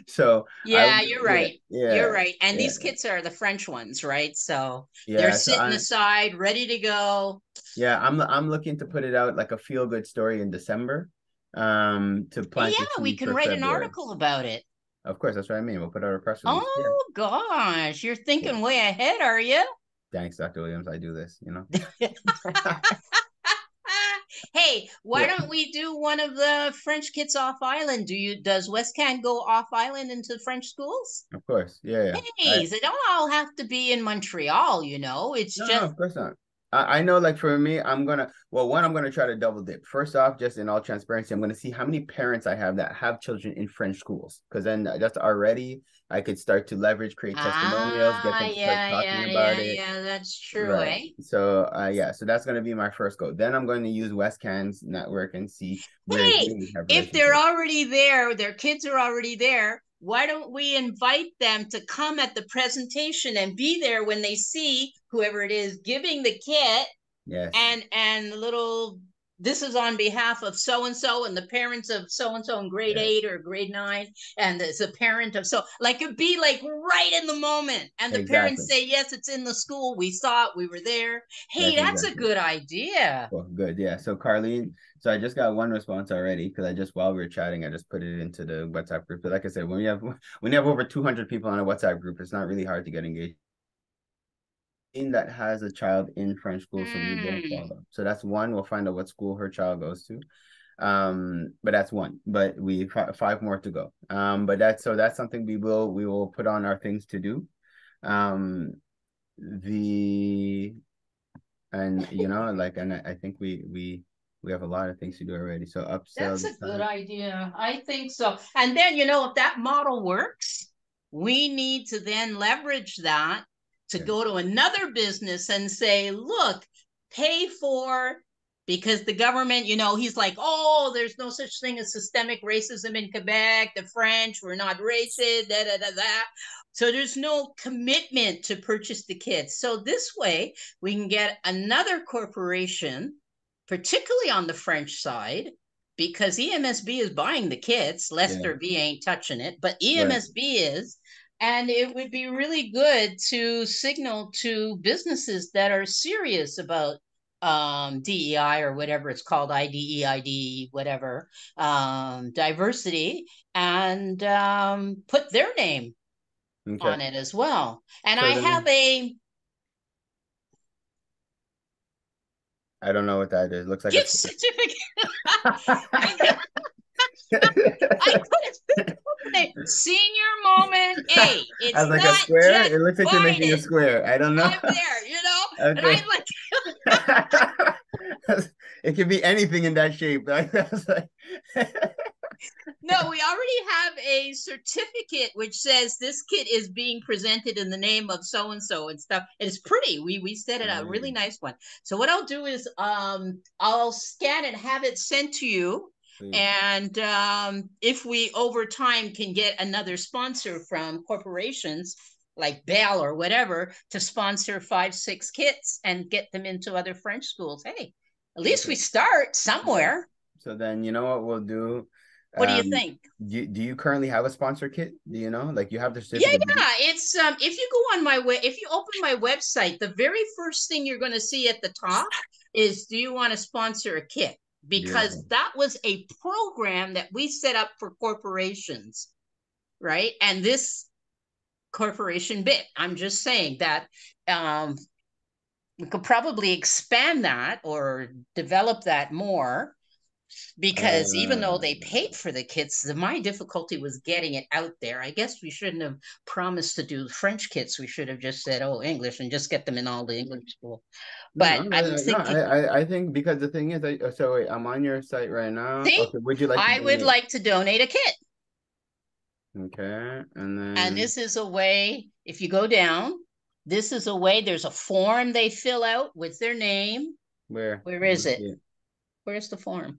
So I Yeah, you're yeah right. You're yeah right. And yeah these kits are the French ones, right? So they're yeah. So sitting aside, ready to go. I'm looking to put it out like a feel good story in December, to plant the Yeah, we seeds can for write an February. article about it. Of course, that's what I mean. We'll put out a press release. Yeah. Oh gosh, you're Yeah. thinking way ahead, are you? Thanks, Dr. Williams. I do this, you know. Hey, why Yeah, don't we do one of the French kits off island? Does Westcan go off island into French schools? of course. Yeah, yeah. Hey, they don't all have to be in Montreal, you know. It's No, just of course not. I know, like for me, I'm gonna try to double dip. First off, just in all transparency, I'm gonna see how many parents I have that have children in French schools, because then that's already I could start to leverage, create testimonials, get them to start talking about it. yeah, that's true, Right. eh? So yeah, so that's gonna be my first goal. Then I'm going to use West Can's network and see where Hey, they have if they're relationships. already there, their kids are already there, why don't we invite them to come at the presentation and be there when they see whoever it is giving the kit Yes, and the little, this is on behalf of so and the parents of so and so in grade yes, 8 or grade 9, and it's a parent of, so like it'd be like right in the moment, and the parents exactly. say, yes, it's in the school, we saw it, we were there. Hey, That's that's a exactly. good idea. Well, good. Yeah. So Carlene, so I just got one response already because I just while we were chatting, I just put it into the WhatsApp group. But like I said, when you have over 200 people on a WhatsApp group, it's not really hard to get engaged. That has a child in French school, so we both Hmm. follow. So that's one. We'll find out what school her child goes to. But that's one. But we five more to go. But that's something we will put on our things to do. Um, the and you know like and I think we have a lot of things to do already. So upsell That's the a good time. idea. I think so. And then, if that model works, we need to then leverage that to Yeah. go to another business and say, look, pay for, because the government, he's like, oh, there's no such thing as systemic racism in Quebec. The French were not racist, da da da da. So there's no commitment to purchase the kits. So this way, we can get another corporation, particularly on the French side, because EMSB is buying the kits. Yeah. Lester B ain't touching it, but Right. EMSB is. And it would be really good to signal to businesses that are serious about DEI or whatever it's called, IDE, whatever, diversity, and put their name Okay. on it as well. And So I have then a I don't know what that is. Looks like a gift square. certificate. I couldn't think of the name. Senior moment. Hey, As it's like a not square? just It looks like you're making a Biden. square. I don't know. I'm there, and I'm Okay. like, It could be anything in that shape. That's like no, we already have a certificate which says this kit is being presented in the name of so and so and stuff. It's pretty. We set it out, really nice one. So what I'll do is I'll scan it, have it sent to you. please. And if we over time can get another sponsor from corporations like Bell or whatever to sponsor 5, 6 kits and get them into other French schools, hey, at least we Okay. start Yeah. somewhere. So then you know what we'll do? What do you Um, think? do you currently have a sponsor kit? Do you know? Like you have the Yeah, certificate. yeah. It's if you go on if you open my website, the very first thing you're going to see at the top is, do you want to sponsor a kit? Because Beautiful. that was a program that we set up for corporations, right? And this corporation bit. I'm just saying that we could probably expand that or develop that more. because even though they paid for the kits, my difficulty was getting it out there. I guess we shouldn't have promised to do French kits. We should have just said, oh, English, and just get them in all the English school. But I'm thinking, I think because the thing is, so wait, I'm on your site right now. see, Okay, would you like to I would donate? like to donate a kit. Okay, and And then this is a way, if you go down, this is a way, there's a form they fill out with their name. where? Where is it? Where's the form?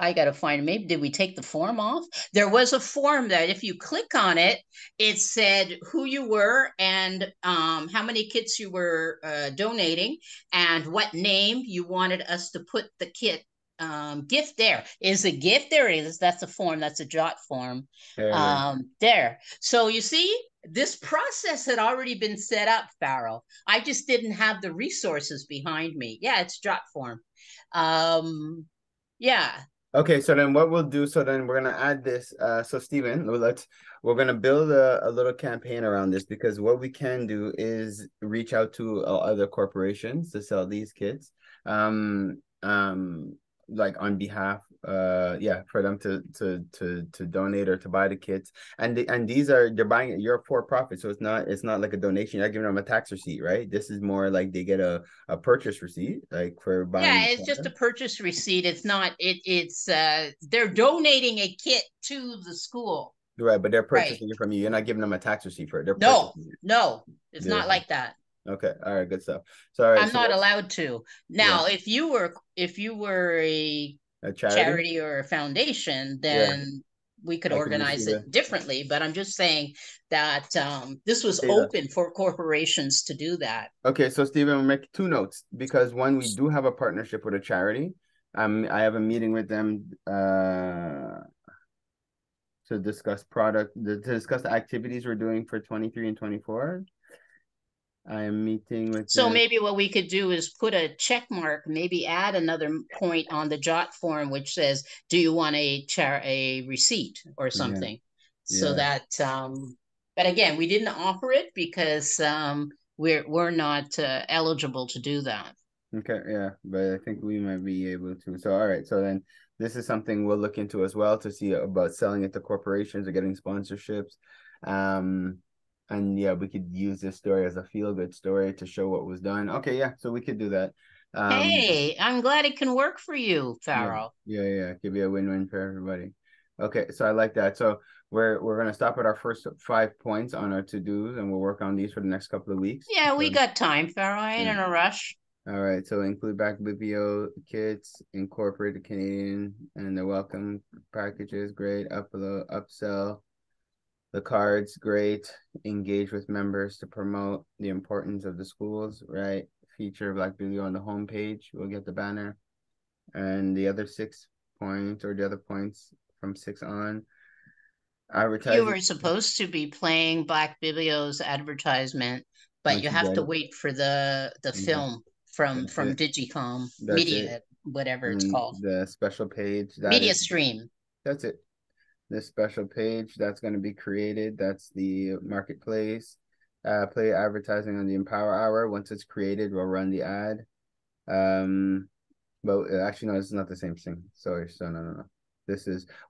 I got to find, maybe did we take the form off? There was a form that if you click on it, it said who you were and how many kits you were donating and what name you wanted us to put the kit gift there. Is a gift? There it is. That's a form. That's a jot form. There. So you see, this process had already been set up, Farrell. I just didn't have the resources behind me. Yeah, it's jot form. Yeah. Okay, so then what we'll do, so then we're gonna add this. So Stephen, we're gonna build a little campaign around this, because what we can do is reach out to other corporations to sell these kits. Like on behalf, yeah, for them to donate or to buy the kits. And these are, they're buying it, you're for profit, so it's not like a donation. You're not giving them a tax receipt, right? This is more like they get a purchase receipt, like for buying. Yeah, it's just a purchase receipt. It's not, it's they're donating a kit to the school. Right, but they're purchasing it from you. You're not giving them a tax receipt for it. They're No, purchasing it. no, it's not like that. Okay, all right, good stuff. So all right, I'm not allowed to. Now, if you were a charity or a foundation, then we could organize it differently. But I'm just saying that this was open for corporations to do that. Okay, so Stephen, we'll make 2 notes, because one, we do have a partnership with a charity. I have a meeting with them to discuss the activities we're doing for 23 and 24. I am meeting with So maybe what we could do is put a check mark, maybe add another point on the jot form, which says, do you want a receipt or something? So that, but again, we didn't offer it because we're not eligible to do that. Okay, yeah, but I think we might be able to. So, all right, so then this is something we'll look into as well, to see about selling it to corporations or getting sponsorships. And yeah, we could use this story as a feel-good story to show what was done. Okay, yeah, so we could do that. Hey, I'm glad it can work for you, Farrell. Yeah, it could be a win-win for everybody. Okay, so I like that. So we're gonna stop at our first 5 points on our to-dos, and we'll work on these for the next couple of weeks. Yeah, we got time, Farrell. I ain't in a rush. All right, so include back BPO kits, incorporate the Canadian and the welcome packages, great. Upload, upsell the cards, great. Engage with members to promote the importance of the schools, right? Feature Black Video on the homepage. We'll get the banner. And the other 6 points, or the other points from 6 on. Advertising. You were supposed to be playing Black Biblio's advertisement, but you have to wait for the film from Digicom Media, whatever it's called. The special page. Media Stream. That's it. This special page that's going to be created. That's the marketplace. Play advertising on the Empower Hour. Once it's created, we'll run the ad. But actually, no, it's not the same thing. Sorry, so no.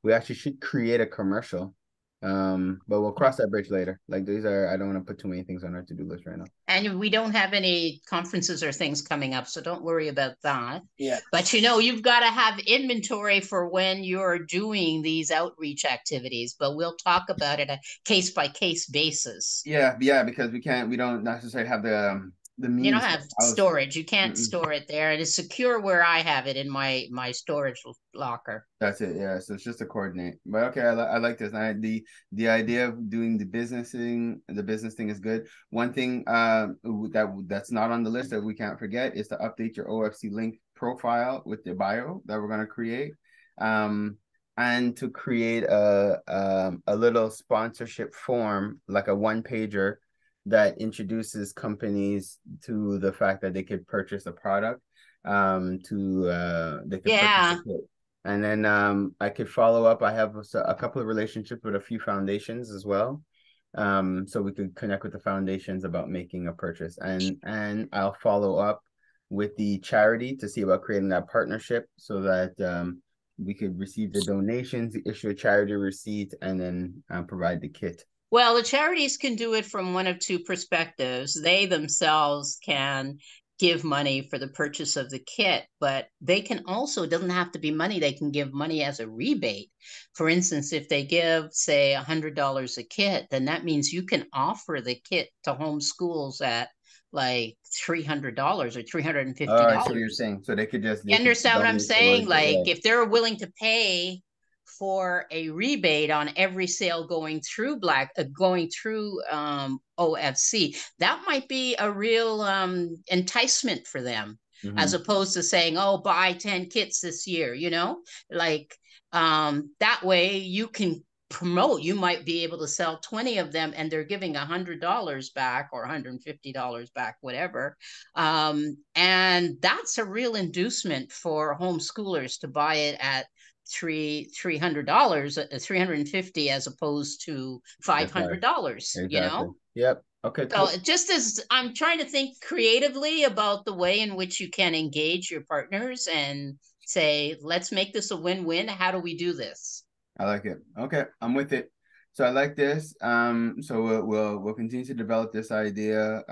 We actually should create a commercial. But we'll cross that bridge later. Like, these are, I don't want to put too many things on our to-do list right now. And we don't have any conferences or things coming up, so don't worry about that. Yeah. But you've got to have inventory for when you're doing these outreach activities, but we'll talk about it a case-by-case basis. Yeah, because we don't necessarily have the means. You don't have storage. You can't store it there. It is secure where I have it in my storage locker. That's it. Yeah. So it's just to coordinate. But okay, I like this. The idea of doing the business thing is good. One thing that's not on the list that we can't forget is to update your OFC link profile with the bio that we're going to create. And to create a little sponsorship form, like a 1-pager, that introduces companies to the fact that they could purchase a product, they could purchase a kit. And then I could follow up. I have a couple of relationships with a few foundations as well. So we could connect with the foundations about making a purchase, and I'll follow up with the charity to see about creating that partnership so that we could receive the donations, issue a charity receipt, and then provide the kit. Well, the charities can do it from one of two perspectives. They themselves can give money for the purchase of the kit, but they can also, it doesn't have to be money, they can give money as a rebate. For instance, if they give, say, $100 a kit, then that means you can offer the kit to home schools at like $300 or $350. Oh, I see what you're saying. So they could just You understand what I'm donate saying? towards Like, it. if they're willing to pay for a rebate on every sale going through OFC, that might be a real enticement for them, as opposed to saying, oh, buy 10 kits this year, like that way you can promote. You might be able to sell 20 of them and they're giving $100 back or $150 back, whatever. And that's a real inducement for homeschoolers to buy it at $300, $350 as opposed to $500. Exactly. Yep. Okay, cool. So just as I'm trying to think creatively about the way in which you can engage your partners and say, let's make this a win-win. How do we do this? I like it. Okay, I'm with it. So I like this. So we'll continue to develop this idea,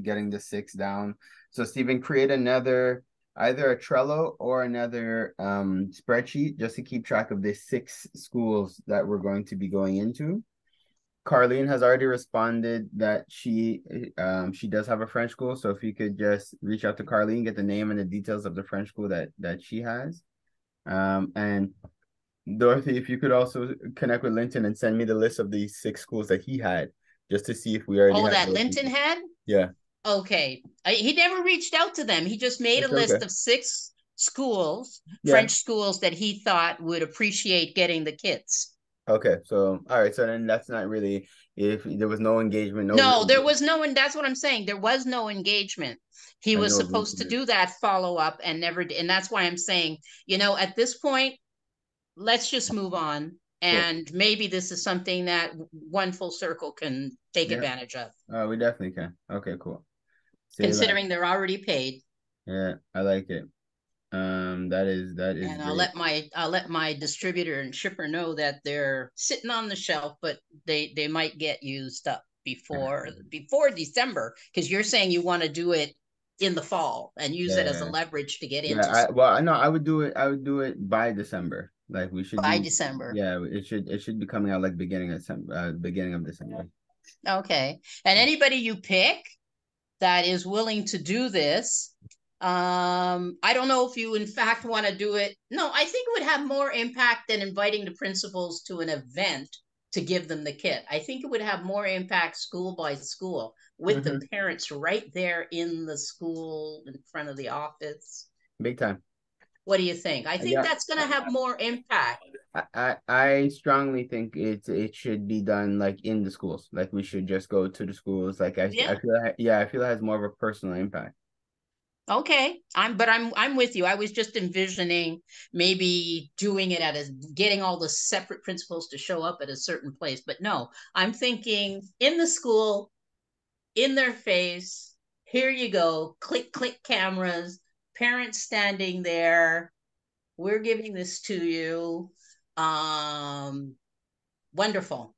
getting the 6 down. So Stephen, create another, either a Trello or another spreadsheet just to keep track of the 6 schools that we're going to be going into. Carlene has already responded that she does have a French school. So if you could just reach out to Carlene, get the name and the details of the French school that she has. And Dorothy, if you could also connect with Linton and send me the list of the 6 schools that he had, just to see if we already have. Oh, that Linton had? Yeah. Okay. He never reached out to them. He just made a list of 6 schools, French schools that he thought would appreciate getting the kits. Okay. So, all right. So then that's not really, if there was no engagement. No, there was no, and that's what I'm saying. There was no engagement. He was supposed to do that follow-up and never did. And that's why I'm saying, at this point, let's just move on. And maybe this is something that One Full Circle can take advantage of. We definitely can. Okay, cool. Considering they're already paid. Yeah, I like it. That is and I'll let my distributor and shipper know that they're sitting on the shelf, but they might get used up before December, because you're saying you want to do it in the fall and use it as a leverage to get into. I would do it by December. Like we should by December. Yeah, it should be coming out like beginning of December. Okay. And anybody you pick that is willing to do this, I don't know if you in fact want to do it. No, I think it would have more impact than inviting the principals to an event to give them the kit. I think it would have more impact school by school with the parents right there in the school in front of the office. Big time. What do you think? I think that's going to have more impact. I strongly think it should be done like in the schools. Like we should just go to the schools. Like I feel it has more of a personal impact. Okay, I'm with you. I was just envisioning maybe doing it getting all the separate principals to show up at a certain place, but no, I'm thinking in the school, in their face. Here you go, click cameras, parents standing there. We're giving this to you. Wonderful.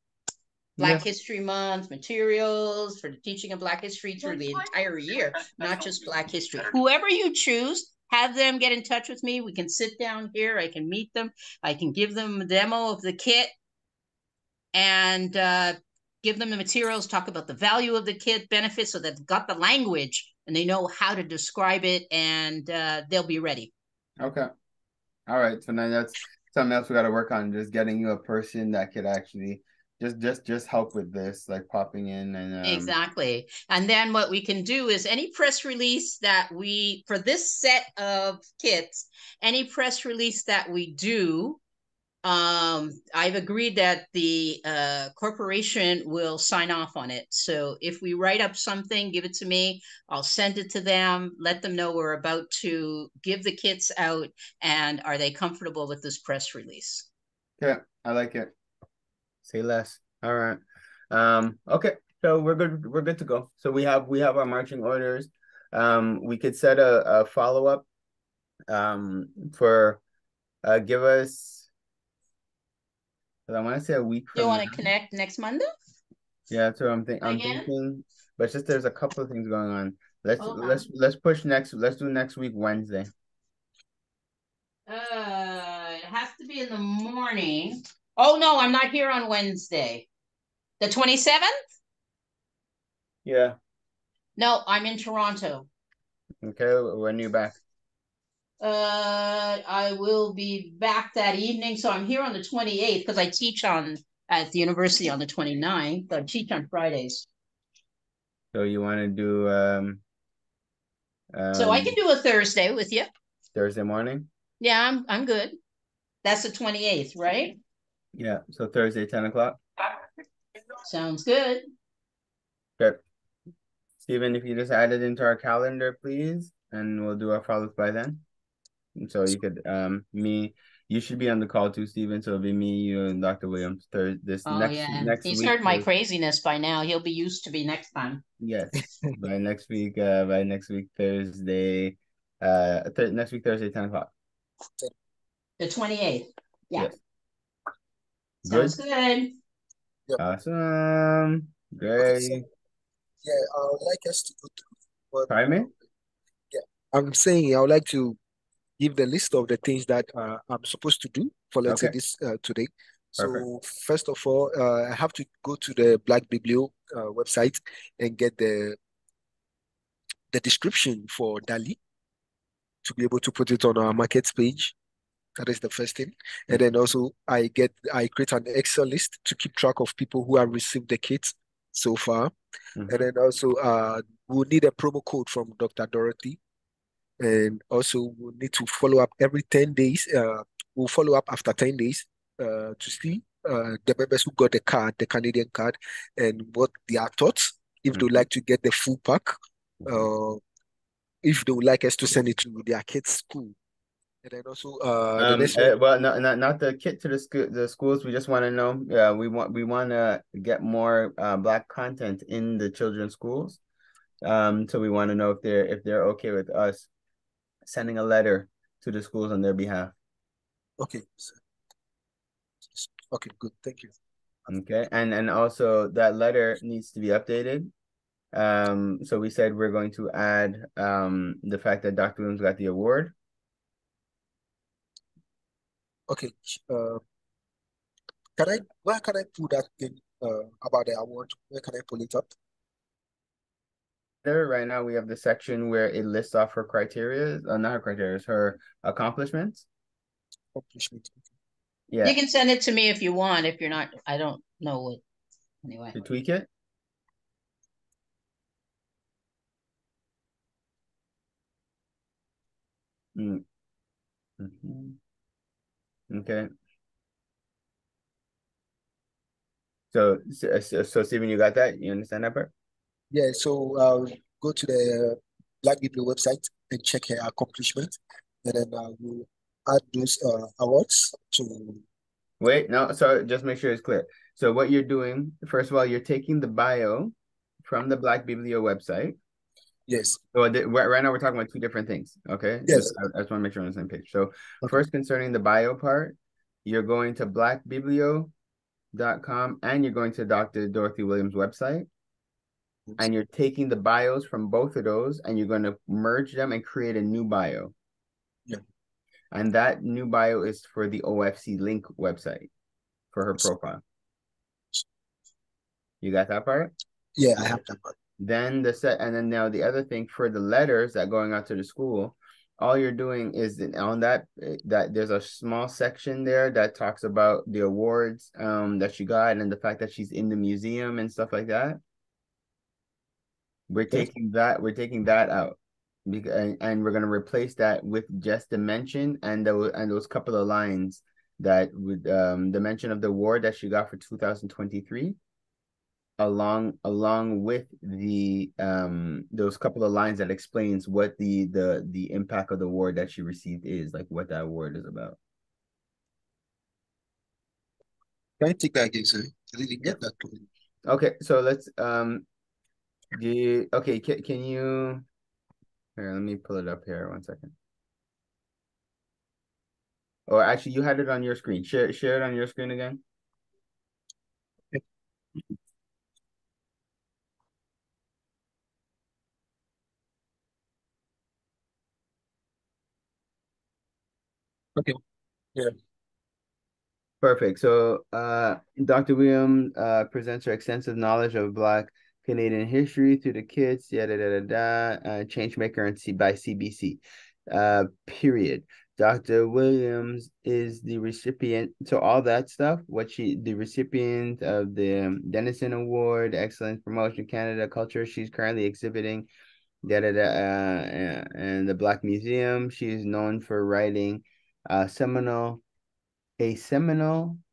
Black History Month materials for the teaching of Black history through the entire year, not just Black history. Whoever you choose, have them get in touch with me. We can sit down here. I can meet them. I can give them a demo of the kit and give them the materials, talk about the value of the kit, benefits, so they've got the language and they know how to describe it, and they'll be ready. Okay. All right. So now that's something else we got to work on, just getting you a person that could actually just help with this, like popping in and exactly. And then what we can do is any press release that for this set of kits, any press release that we do, I've agreed that the corporation will sign off on it. So if we write up something, give it to me, I'll send it to them, let them know we're about to give the kits out, and are they comfortable with this press release? Yeah, I like it. Say less. All right. Okay. So we're good to go. So we have our marching orders. We could set a follow-up for give us, I want to say a week You from want to now. connect next Monday? Yeah, so I'm Again? thinking, but just there's a couple of things going on. Let's Okay. let's push let's do next week Wednesday. It has to be in the morning. Oh no, I'm not here on Wednesday. The 27th? Yeah. No, I'm in Toronto. Okay, when you back? I will be back that evening. So I'm here on the 28th because I teach on at the university on the 29th. I teach on Fridays. So you want to do So I can do a Thursday with you. Thursday morning? Yeah, I'm good. That's the 28th, right? Yeah, so Thursday 10 o'clock. Sounds good. Okay. Stephen, if you just add it into our calendar, please, and we'll do our follow-up by then. And so you could you should be on the call too, Stephen. So it'll be me, you, and Dr. Williams. This Oh yeah. next He's week. heard my craziness by now. He'll be used to me next time. Yes, by next week, Thursday, next week Thursday, 10 o'clock. The 28th. Yeah. Yes. Sounds Good. good. Yep. Awesome. Okay, so Great. yeah, I would like us to go through what Pardon me? yeah. I'm saying I would like to give the list of the things that I'm supposed to do for, let's say, Okay, this today. perfect. So first of all, I have to go to the Black Biblio website and get the description for Dali to be able to put it on our markets page. That is the first thing. And then also I create an Excel list to keep track of people who have received the kit so far. And then also we'll need a promo code from Dr. Dorothy. And also we'll need to follow up every 10 days. We'll follow up after 10 days to see the members who got the card, the Canadian card, and what their thoughts, if they would like to get the full pack, uh, if they would like us to send it to their kids' school. And then also the next one. Well, not the kit to the schools. We just want to know. We want to get more Black content in the children's schools. So we want to know if they're okay with us sending a letter to the schools on their behalf. Okay. Okay, good. Thank you. Okay, and also that letter needs to be updated. So we said we're going to add the fact that Dr. Williams got the award. Okay. Where can I put that thing about the award? Where can I pull it up? There, right now we have the section where it lists off her criteria, not her criteria, her accomplishments. Accomplishment. Yeah. You can send it to me if you want. If you're not, I don't know what. Anyway. To tweak it. Mm. Okay. So Stephen, you got that? You understand that part? Yeah, so I'll go to the Black People website and check her accomplishment, and then we'll add those awards to. Wait, no, so just make sure it's clear. So what you're doing, first of all, you're taking the bio from the Black Biblio website. Yes. So right now we're talking about two different things. Okay. Yes. I just want to make sure we're on the same page. So first, concerning the bio part, you're going to blackbiblio.com and you're going to Dr. Dorothy Williams' website. And you're taking the bios from both of those and you're going to merge them and create a new bio. Yeah. And that new bio is for the OFC link website for her profile. You got that part? Yeah, I have that part. Then and then now the other thing for the letters that going out to the school, all you're doing is on that there's a small section there that talks about the awards that she got and the fact that she's in the museum and stuff like that. We're taking that out, and we're gonna replace that with just the mention and those couple of lines that would the mention of the award that she got for 2023, along with the those couple of lines that explains what the impact of the award that she received is, like what that award is about. Can I take that again, sir? I didn't get that. Okay, so let's okay, can you Here, let me pull it up here. 1 second. Or actually, you had it on your screen. Share it on your screen again. Okay. Yeah. Perfect. So, Dr. William presents her extensive knowledge of Black Canadian history to the kids, yada, yada, yada, Changemaker and by CBC. Period. Dr. Williams is the recipient, so all that stuff, the recipient of the Denison Award, Excellence Promotion Canada Culture, she's currently exhibiting, yada, yada, and the Black Museum. She's known for writing writing a seminal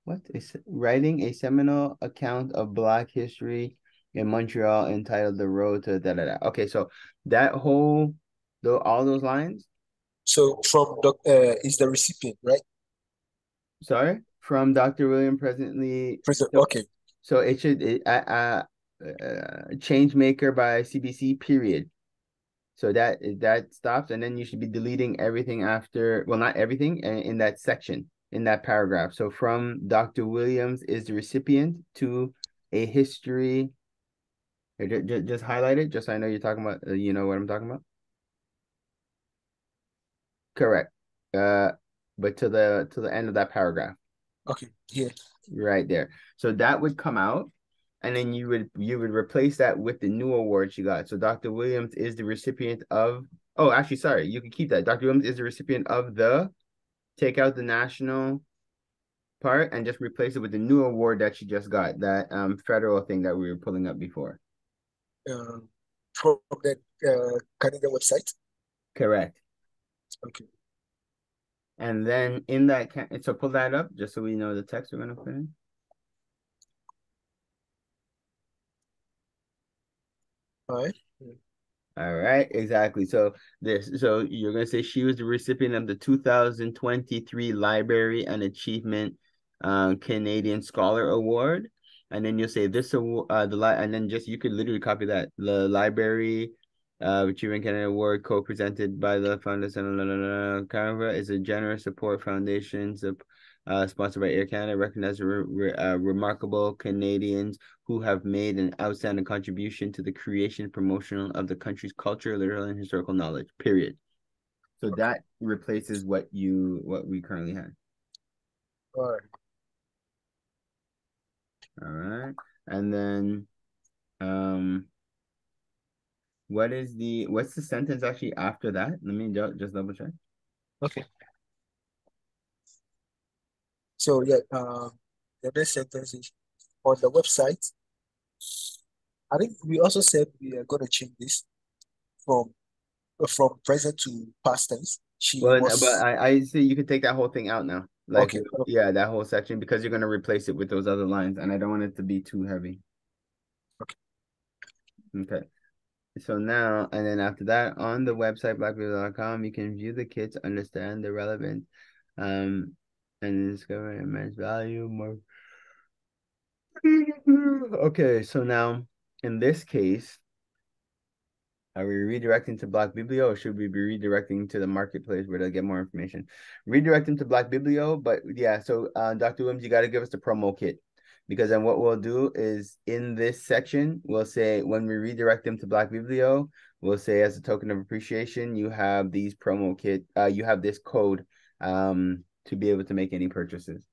account of Black history in Montreal entitled The Road to da da da. Okay, so that whole all those lines, So from is the recipient, right? sorry, from Dr. William presently. President. So, Okay. so it should change maker by CBC period. So that stops, and then you should be deleting everything after, well, not everything, in that section, in that paragraph. So from Dr. Williams is the recipient to a history. Just highlight it, just so I know you're talking about, you know what I'm talking about. Correct. But to the end of that paragraph. Okay. Yeah. Right there. So that would come out, and then you would replace that with the new award she got. So Dr. Williams is the recipient of, oh, actually, sorry, you can keep that. Dr. Williams is the recipient of take out the national part and just replace it with the new award that she just got, that federal thing that we were pulling up before. From the Canadian website. Correct. Okay. And then in that, so pull that up just so we know the text we're going to put in. All right. All right, exactly. So you're gonna say she was the recipient of the 2023 Library and Achievement Canadian Scholar Award, and then you'll say this award, and then just you could literally copy that, the Library Achievement Canada Award co-presented by the Foundation Canada is a generous support foundation, sponsored by Air Canada, recognizes remarkable Canadians who have made an outstanding contribution to the creation and promotion of the country's culture, literary, and historical knowledge, period. So that replaces what we currently had. All right. All right. And then what's the sentence actually after that? Let me just double check. Okay. So yeah, the next sentence is on the website. I think we also said we are going to change this from present to past tense. But I see you could take that whole thing out now. Like, okay. yeah, that whole section, because you're going to replace it with those other lines, and I don't want it to be too heavy. Okay. Okay. So now, and then after that, on the website, blackpeople.com, you can view the kits, understand the relevance, and discover immense value more. Okay, so now, in this case, are we redirecting to Black Biblio, or should we be redirecting to the marketplace where they'll get more information? Redirect them to Black Biblio, but yeah, so Dr. Williams, you got to give us the promo kit, because then what we'll do is in this section, we'll say when we redirect them to Black Biblio, we'll say as a token of appreciation, you have these promo kit, you have this code to be able to make any purchases.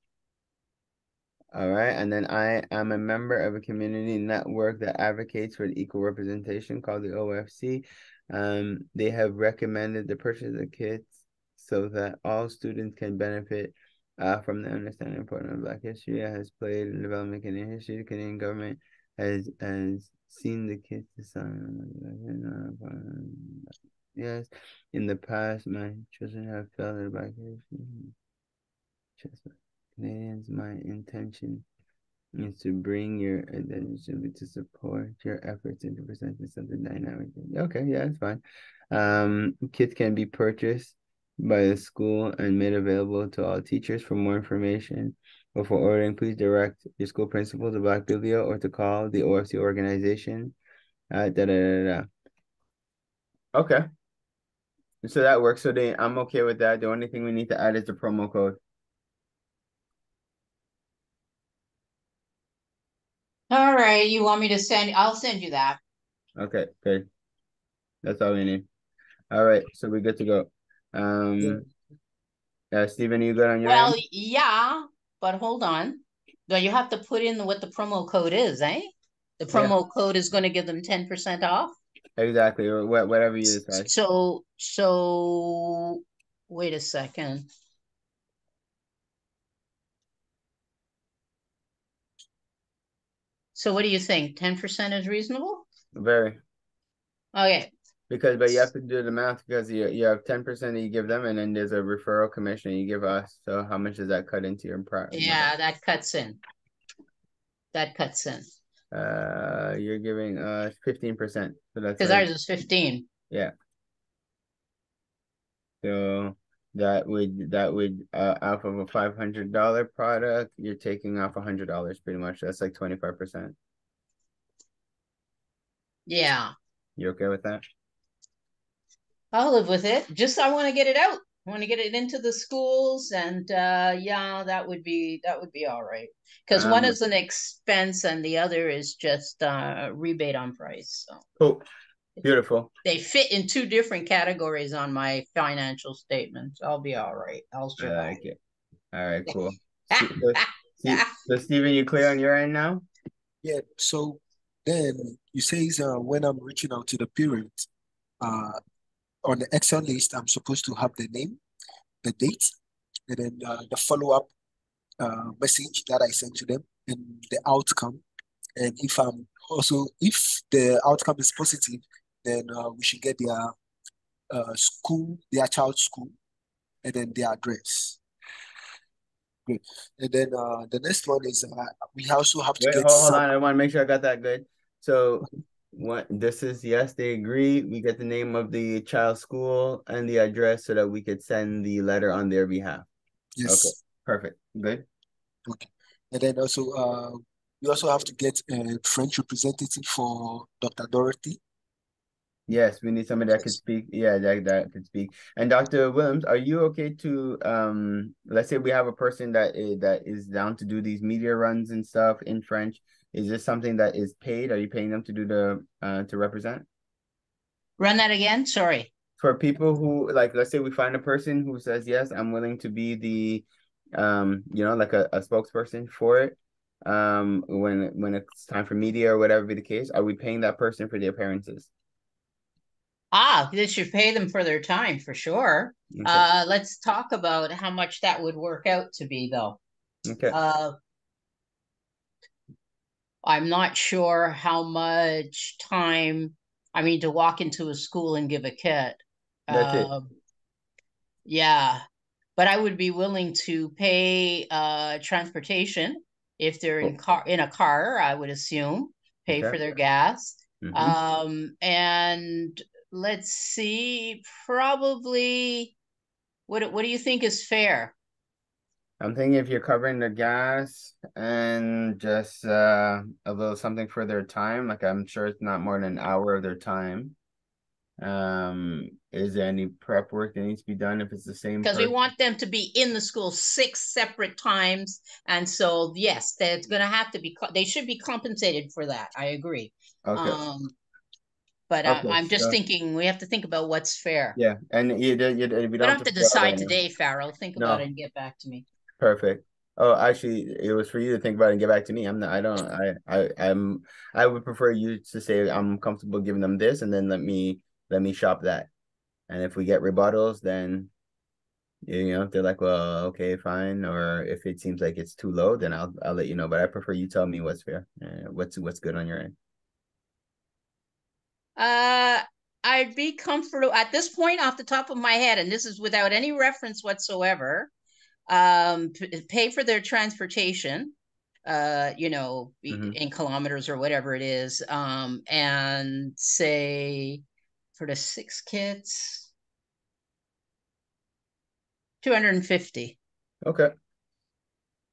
All right, and then I am a member of a community network that advocates for the equal representation called the OFC. They have recommended the purchase of kits so that all students can benefit from the understanding and importance of Black history. It has played in development Canadian history. The Canadian government has seen the kits design. Yes, in the past, my children have felt that Black history. Canadians, my intention is to bring your attention to support your efforts into presenting something dynamic. Okay, yeah, that's fine. Kits can be purchased by the school and made available to all teachers. For more information or for ordering, please direct your school principal to Black Biblio or to call the OFC organization. Okay. So that works. So I'm okay with that. The only thing we need to add is the promo code. All right, you want me to send? I'll send you that. Okay, good. That's all we need. All right, so we're good to go. Yeah. Steven, you good on your Well, end? yeah, but hold on. No, you have to put in what the promo code is, eh? The Yeah, promo code is going to give them 10% off. exactly. Or whatever you decide. So wait a second. So what do you think? 10% is reasonable? Very. Okay. But you have to do the math because you have 10% that you give them, and then there's a referral commission you give us. So how much does that cut into your Yeah, that cuts in. That cuts in. You're giving us 15%. So that's Because like, ours is 15. yeah. So that would off of a $500 product, you're taking off $100 pretty much. That's like 25%. Yeah. You okay with that? I'll live with it. Just I want to get it out. I want to get it into the schools, and yeah, that would be all right. Because one Um, is an expense and the other is just rebate on price. So cool. Beautiful. they fit in two different categories on my financial statements. I'll be all right. I'll I survive. like it. All right, cool. So Steven, you clear on your end now? Yeah. So then you say when I'm reaching out to the parent, uh, on the Excel list, I'm supposed to have the name, the date, and then the follow-up message that I sent to them and the outcome. And if the outcome is positive, then we should get their child's school, and then their address. Great. And then the next one is we also have to Wait, get hold some. on. I want to make sure I got that good. So what this is, yes, they agree. We get the name of the child's school and the address so that we could send the letter on their behalf. Okay, Yes. perfect. Good. Okay. And then also we also have to get a French representative for Dr. Dorothy. Yes, we need somebody that could Yes. speak. Yeah, that could speak. And Dr. Williams, are you okay to let's say we have a person that is down to do these media runs and stuff in French. Is this something that is paid? Are you paying them to do the to represent? Run that again. Sorry. For people who like, let's say we find a person who says, yes, I'm willing to be the like a spokesperson for it. When it's time for media or whatever be the case, are we paying that person for the appearances? They should pay them for their time for sure. Okay. Let's talk about how much that would work out to be, though. Okay. I'm not sure how much time, I mean, to walk into a school and give a kit. That's it. Yeah, but I would be willing to pay transportation if they're Cool. in a car, I would assume, pay Okay. for their gas. Mm-hmm. And let's see, probably what do you think is fair? I'm thinking if you're covering the gas and just a little something for their time, like I'm sure it's not more than an hour of their time. Is there any prep work that needs to be done if it's the same Because we person? want them to be in the school 6 separate times. And so, yes, that's going to have to be, they should be compensated for that. I agree. Okay. But Okay. I'm just So thinking we have to think about what's fair. yeah, and we We don't don't have have to to figure out decide right now. today, Farrell. Think about it No, and get back to me. perfect. Oh, actually, it was for you to think about it and get back to me. I'm not. I don't. I would prefer you to say I'm comfortable giving them this, and then let me shop that. And if we get rebuttals, then if they're like, well, okay, fine. Or if it seems like it's too low, then I'll let you know. But I prefer you tell me what's fair, what's good on your end. Uh, I'd be comfortable at this point off the top of my head, and this is without any reference whatsoever. Pay for their transportation, Mm-hmm. in kilometers or whatever it is, and say for the 6 kits, 250. Okay,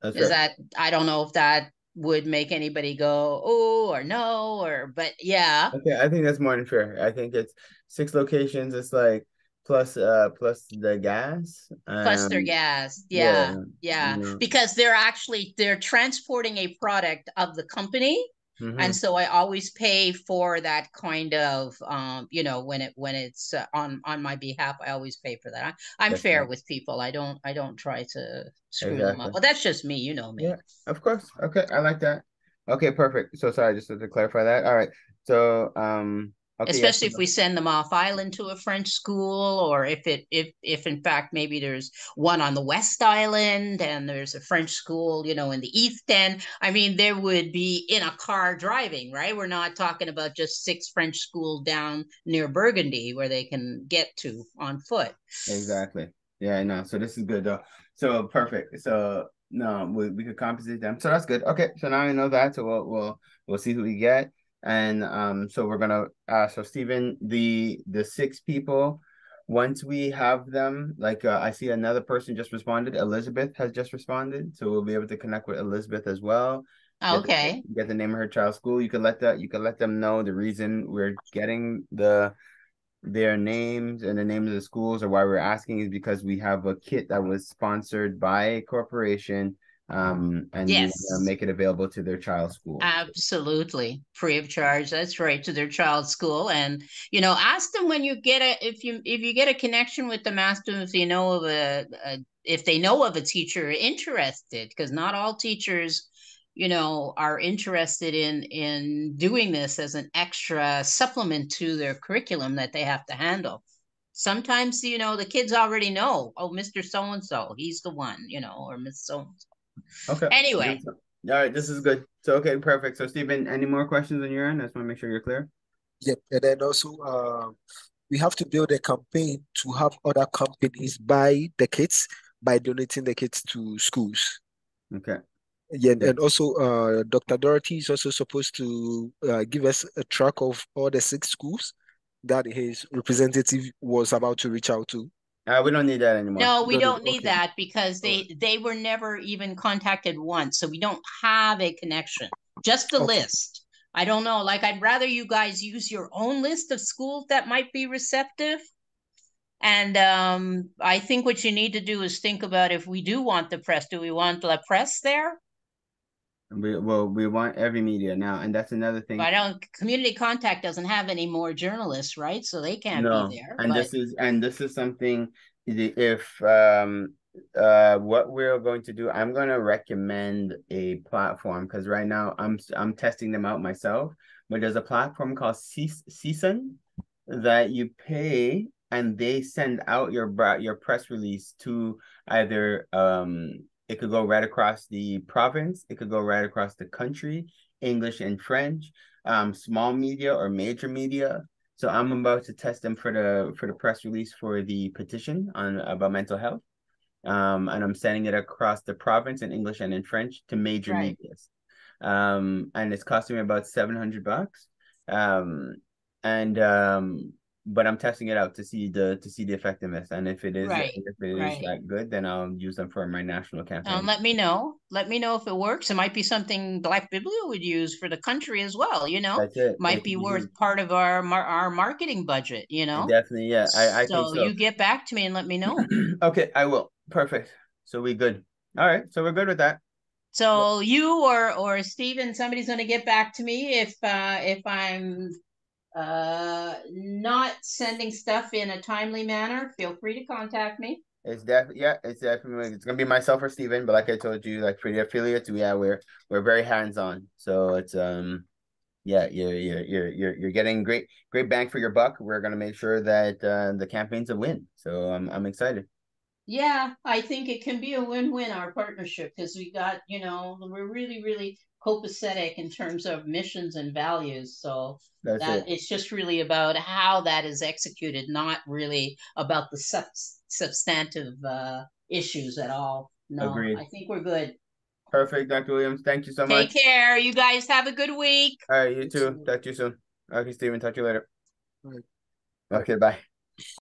that's Is fair. that, I don't know if that would make anybody go, oh, or no, but yeah. Okay, I think that's more than fair. I think it's 6 locations. It's like plus the gas. Plus their gas. Yeah, Yeah, you yeah. know. Because they're transporting a product of the company. And Mm-hmm. so I always pay for that kind of when it's on my behalf, I always pay for that. I'm That's fair right. with people. I don't try to screw them up. Exactly. Well, that's just me, you know Yeah, me. of course. Okay, I like that. Okay, perfect. So sorry, just to clarify that. All right. So okay, yes. Especially if we send them off island to a French school, or if in fact maybe there's one on the West Island and there's a French school, in the East End. I mean, there would be in a car driving, right? We're not talking about just 6 French schools down near Burgundy where they can get to on foot. Exactly. Yeah, I know. So this is good though. So perfect. So no, we could compensate them. So that's good. Okay, so now I know that. So we'll see who we get. And so we're gonna so Stephen, the 6 people, once we have them, like I see another person just responded. Elizabeth has just responded. So we'll be able to connect with Elizabeth as well. Okay. Get the name of her child's school. You can let them know the reason we're getting their names and the names of the schools, or why we're asking, is because we have a kit that was sponsored by a corporation, and we want to Yes. make it available to their child's school. Absolutely, free of charge. That's right, to their child's school. And ask them when you get if you get a connection with them, ask them if you know of if they know of a teacher interested, because not all teachers, are interested in doing this as an extra supplement to their curriculum that they have to handle. Sometimes, the kids already know, oh, Mr. So and so, he's the one, or Miss So and so. Okay. Anyway. All right, this is good. So okay, perfect. So Stephen, any more questions on your end? I just want to make sure you're clear. Yep. And then also, we have to build a campaign to have other companies buy the kits by donating the kits to schools. Okay. Yeah, Yeah. and also, Dr. Dorothy is also supposed to give us a track of all the 6 schools that his representative was about to reach out to. We don't need that anymore. No, we Don't need, don't need okay. that because All right. they were never even contacted once, so we don't have a connection. Just the Okay. list. I don't know. Like, I'd rather you guys use your own list of schools that might be receptive. And I think what you need to do is think about, if we do want the press, do we want the press there? We want every media now, and that's another thing. I don't. Community Contact doesn't have any more journalists, right? So they can't be No, there. and But this is something, if what we're going to do, I'm going to recommend a platform, because right now I'm testing them out myself, but there's a platform called Season that you pay, and they send out your press release to either it could go right across the province, it could go right across the country, English and French, small media or major media. So I'm about to test them for the press release for the petition on about mental health. And I'm sending it across the province in English and in French to major right, medias. And it's costing me about $700. Um, and but I'm testing it out to see the effectiveness. And right, if it is right. that good, then I'll use them for my national campaign. Let me know. Let me know if it works. It might be something Black Biblio would use for the country as well. That's it. Might It could be be worth used. part of our marketing budget. Definitely, yeah. I think So so. you get back to me and let me know. Okay, I will. Perfect. So we good. All right, so we're good with that. Yep. So you or Steven, somebody's going to get back to me if I'm not sending stuff in a timely manner. Feel free to contact me. It's definitely it's gonna be myself or Steven, but like I told you, like for the affiliates, we're very hands-on. So it's yeah, you're getting great bang for your buck. We're gonna make sure that the campaign's a win. So I'm excited. Yeah, I think it can be a win-win, our partnership, because we're really, really copacetic in terms of missions and values. So That's that it. it's just really about how that is executed, not really about the substantive issues at all. No, Agreed. I think we're good. Perfect, Dr. Williams. Thank you so Take much. care. You guys have a good week. All right, you too. So, Talk to you soon. Okay, Steven, talk to you later. all right. Bye. Okay, bye.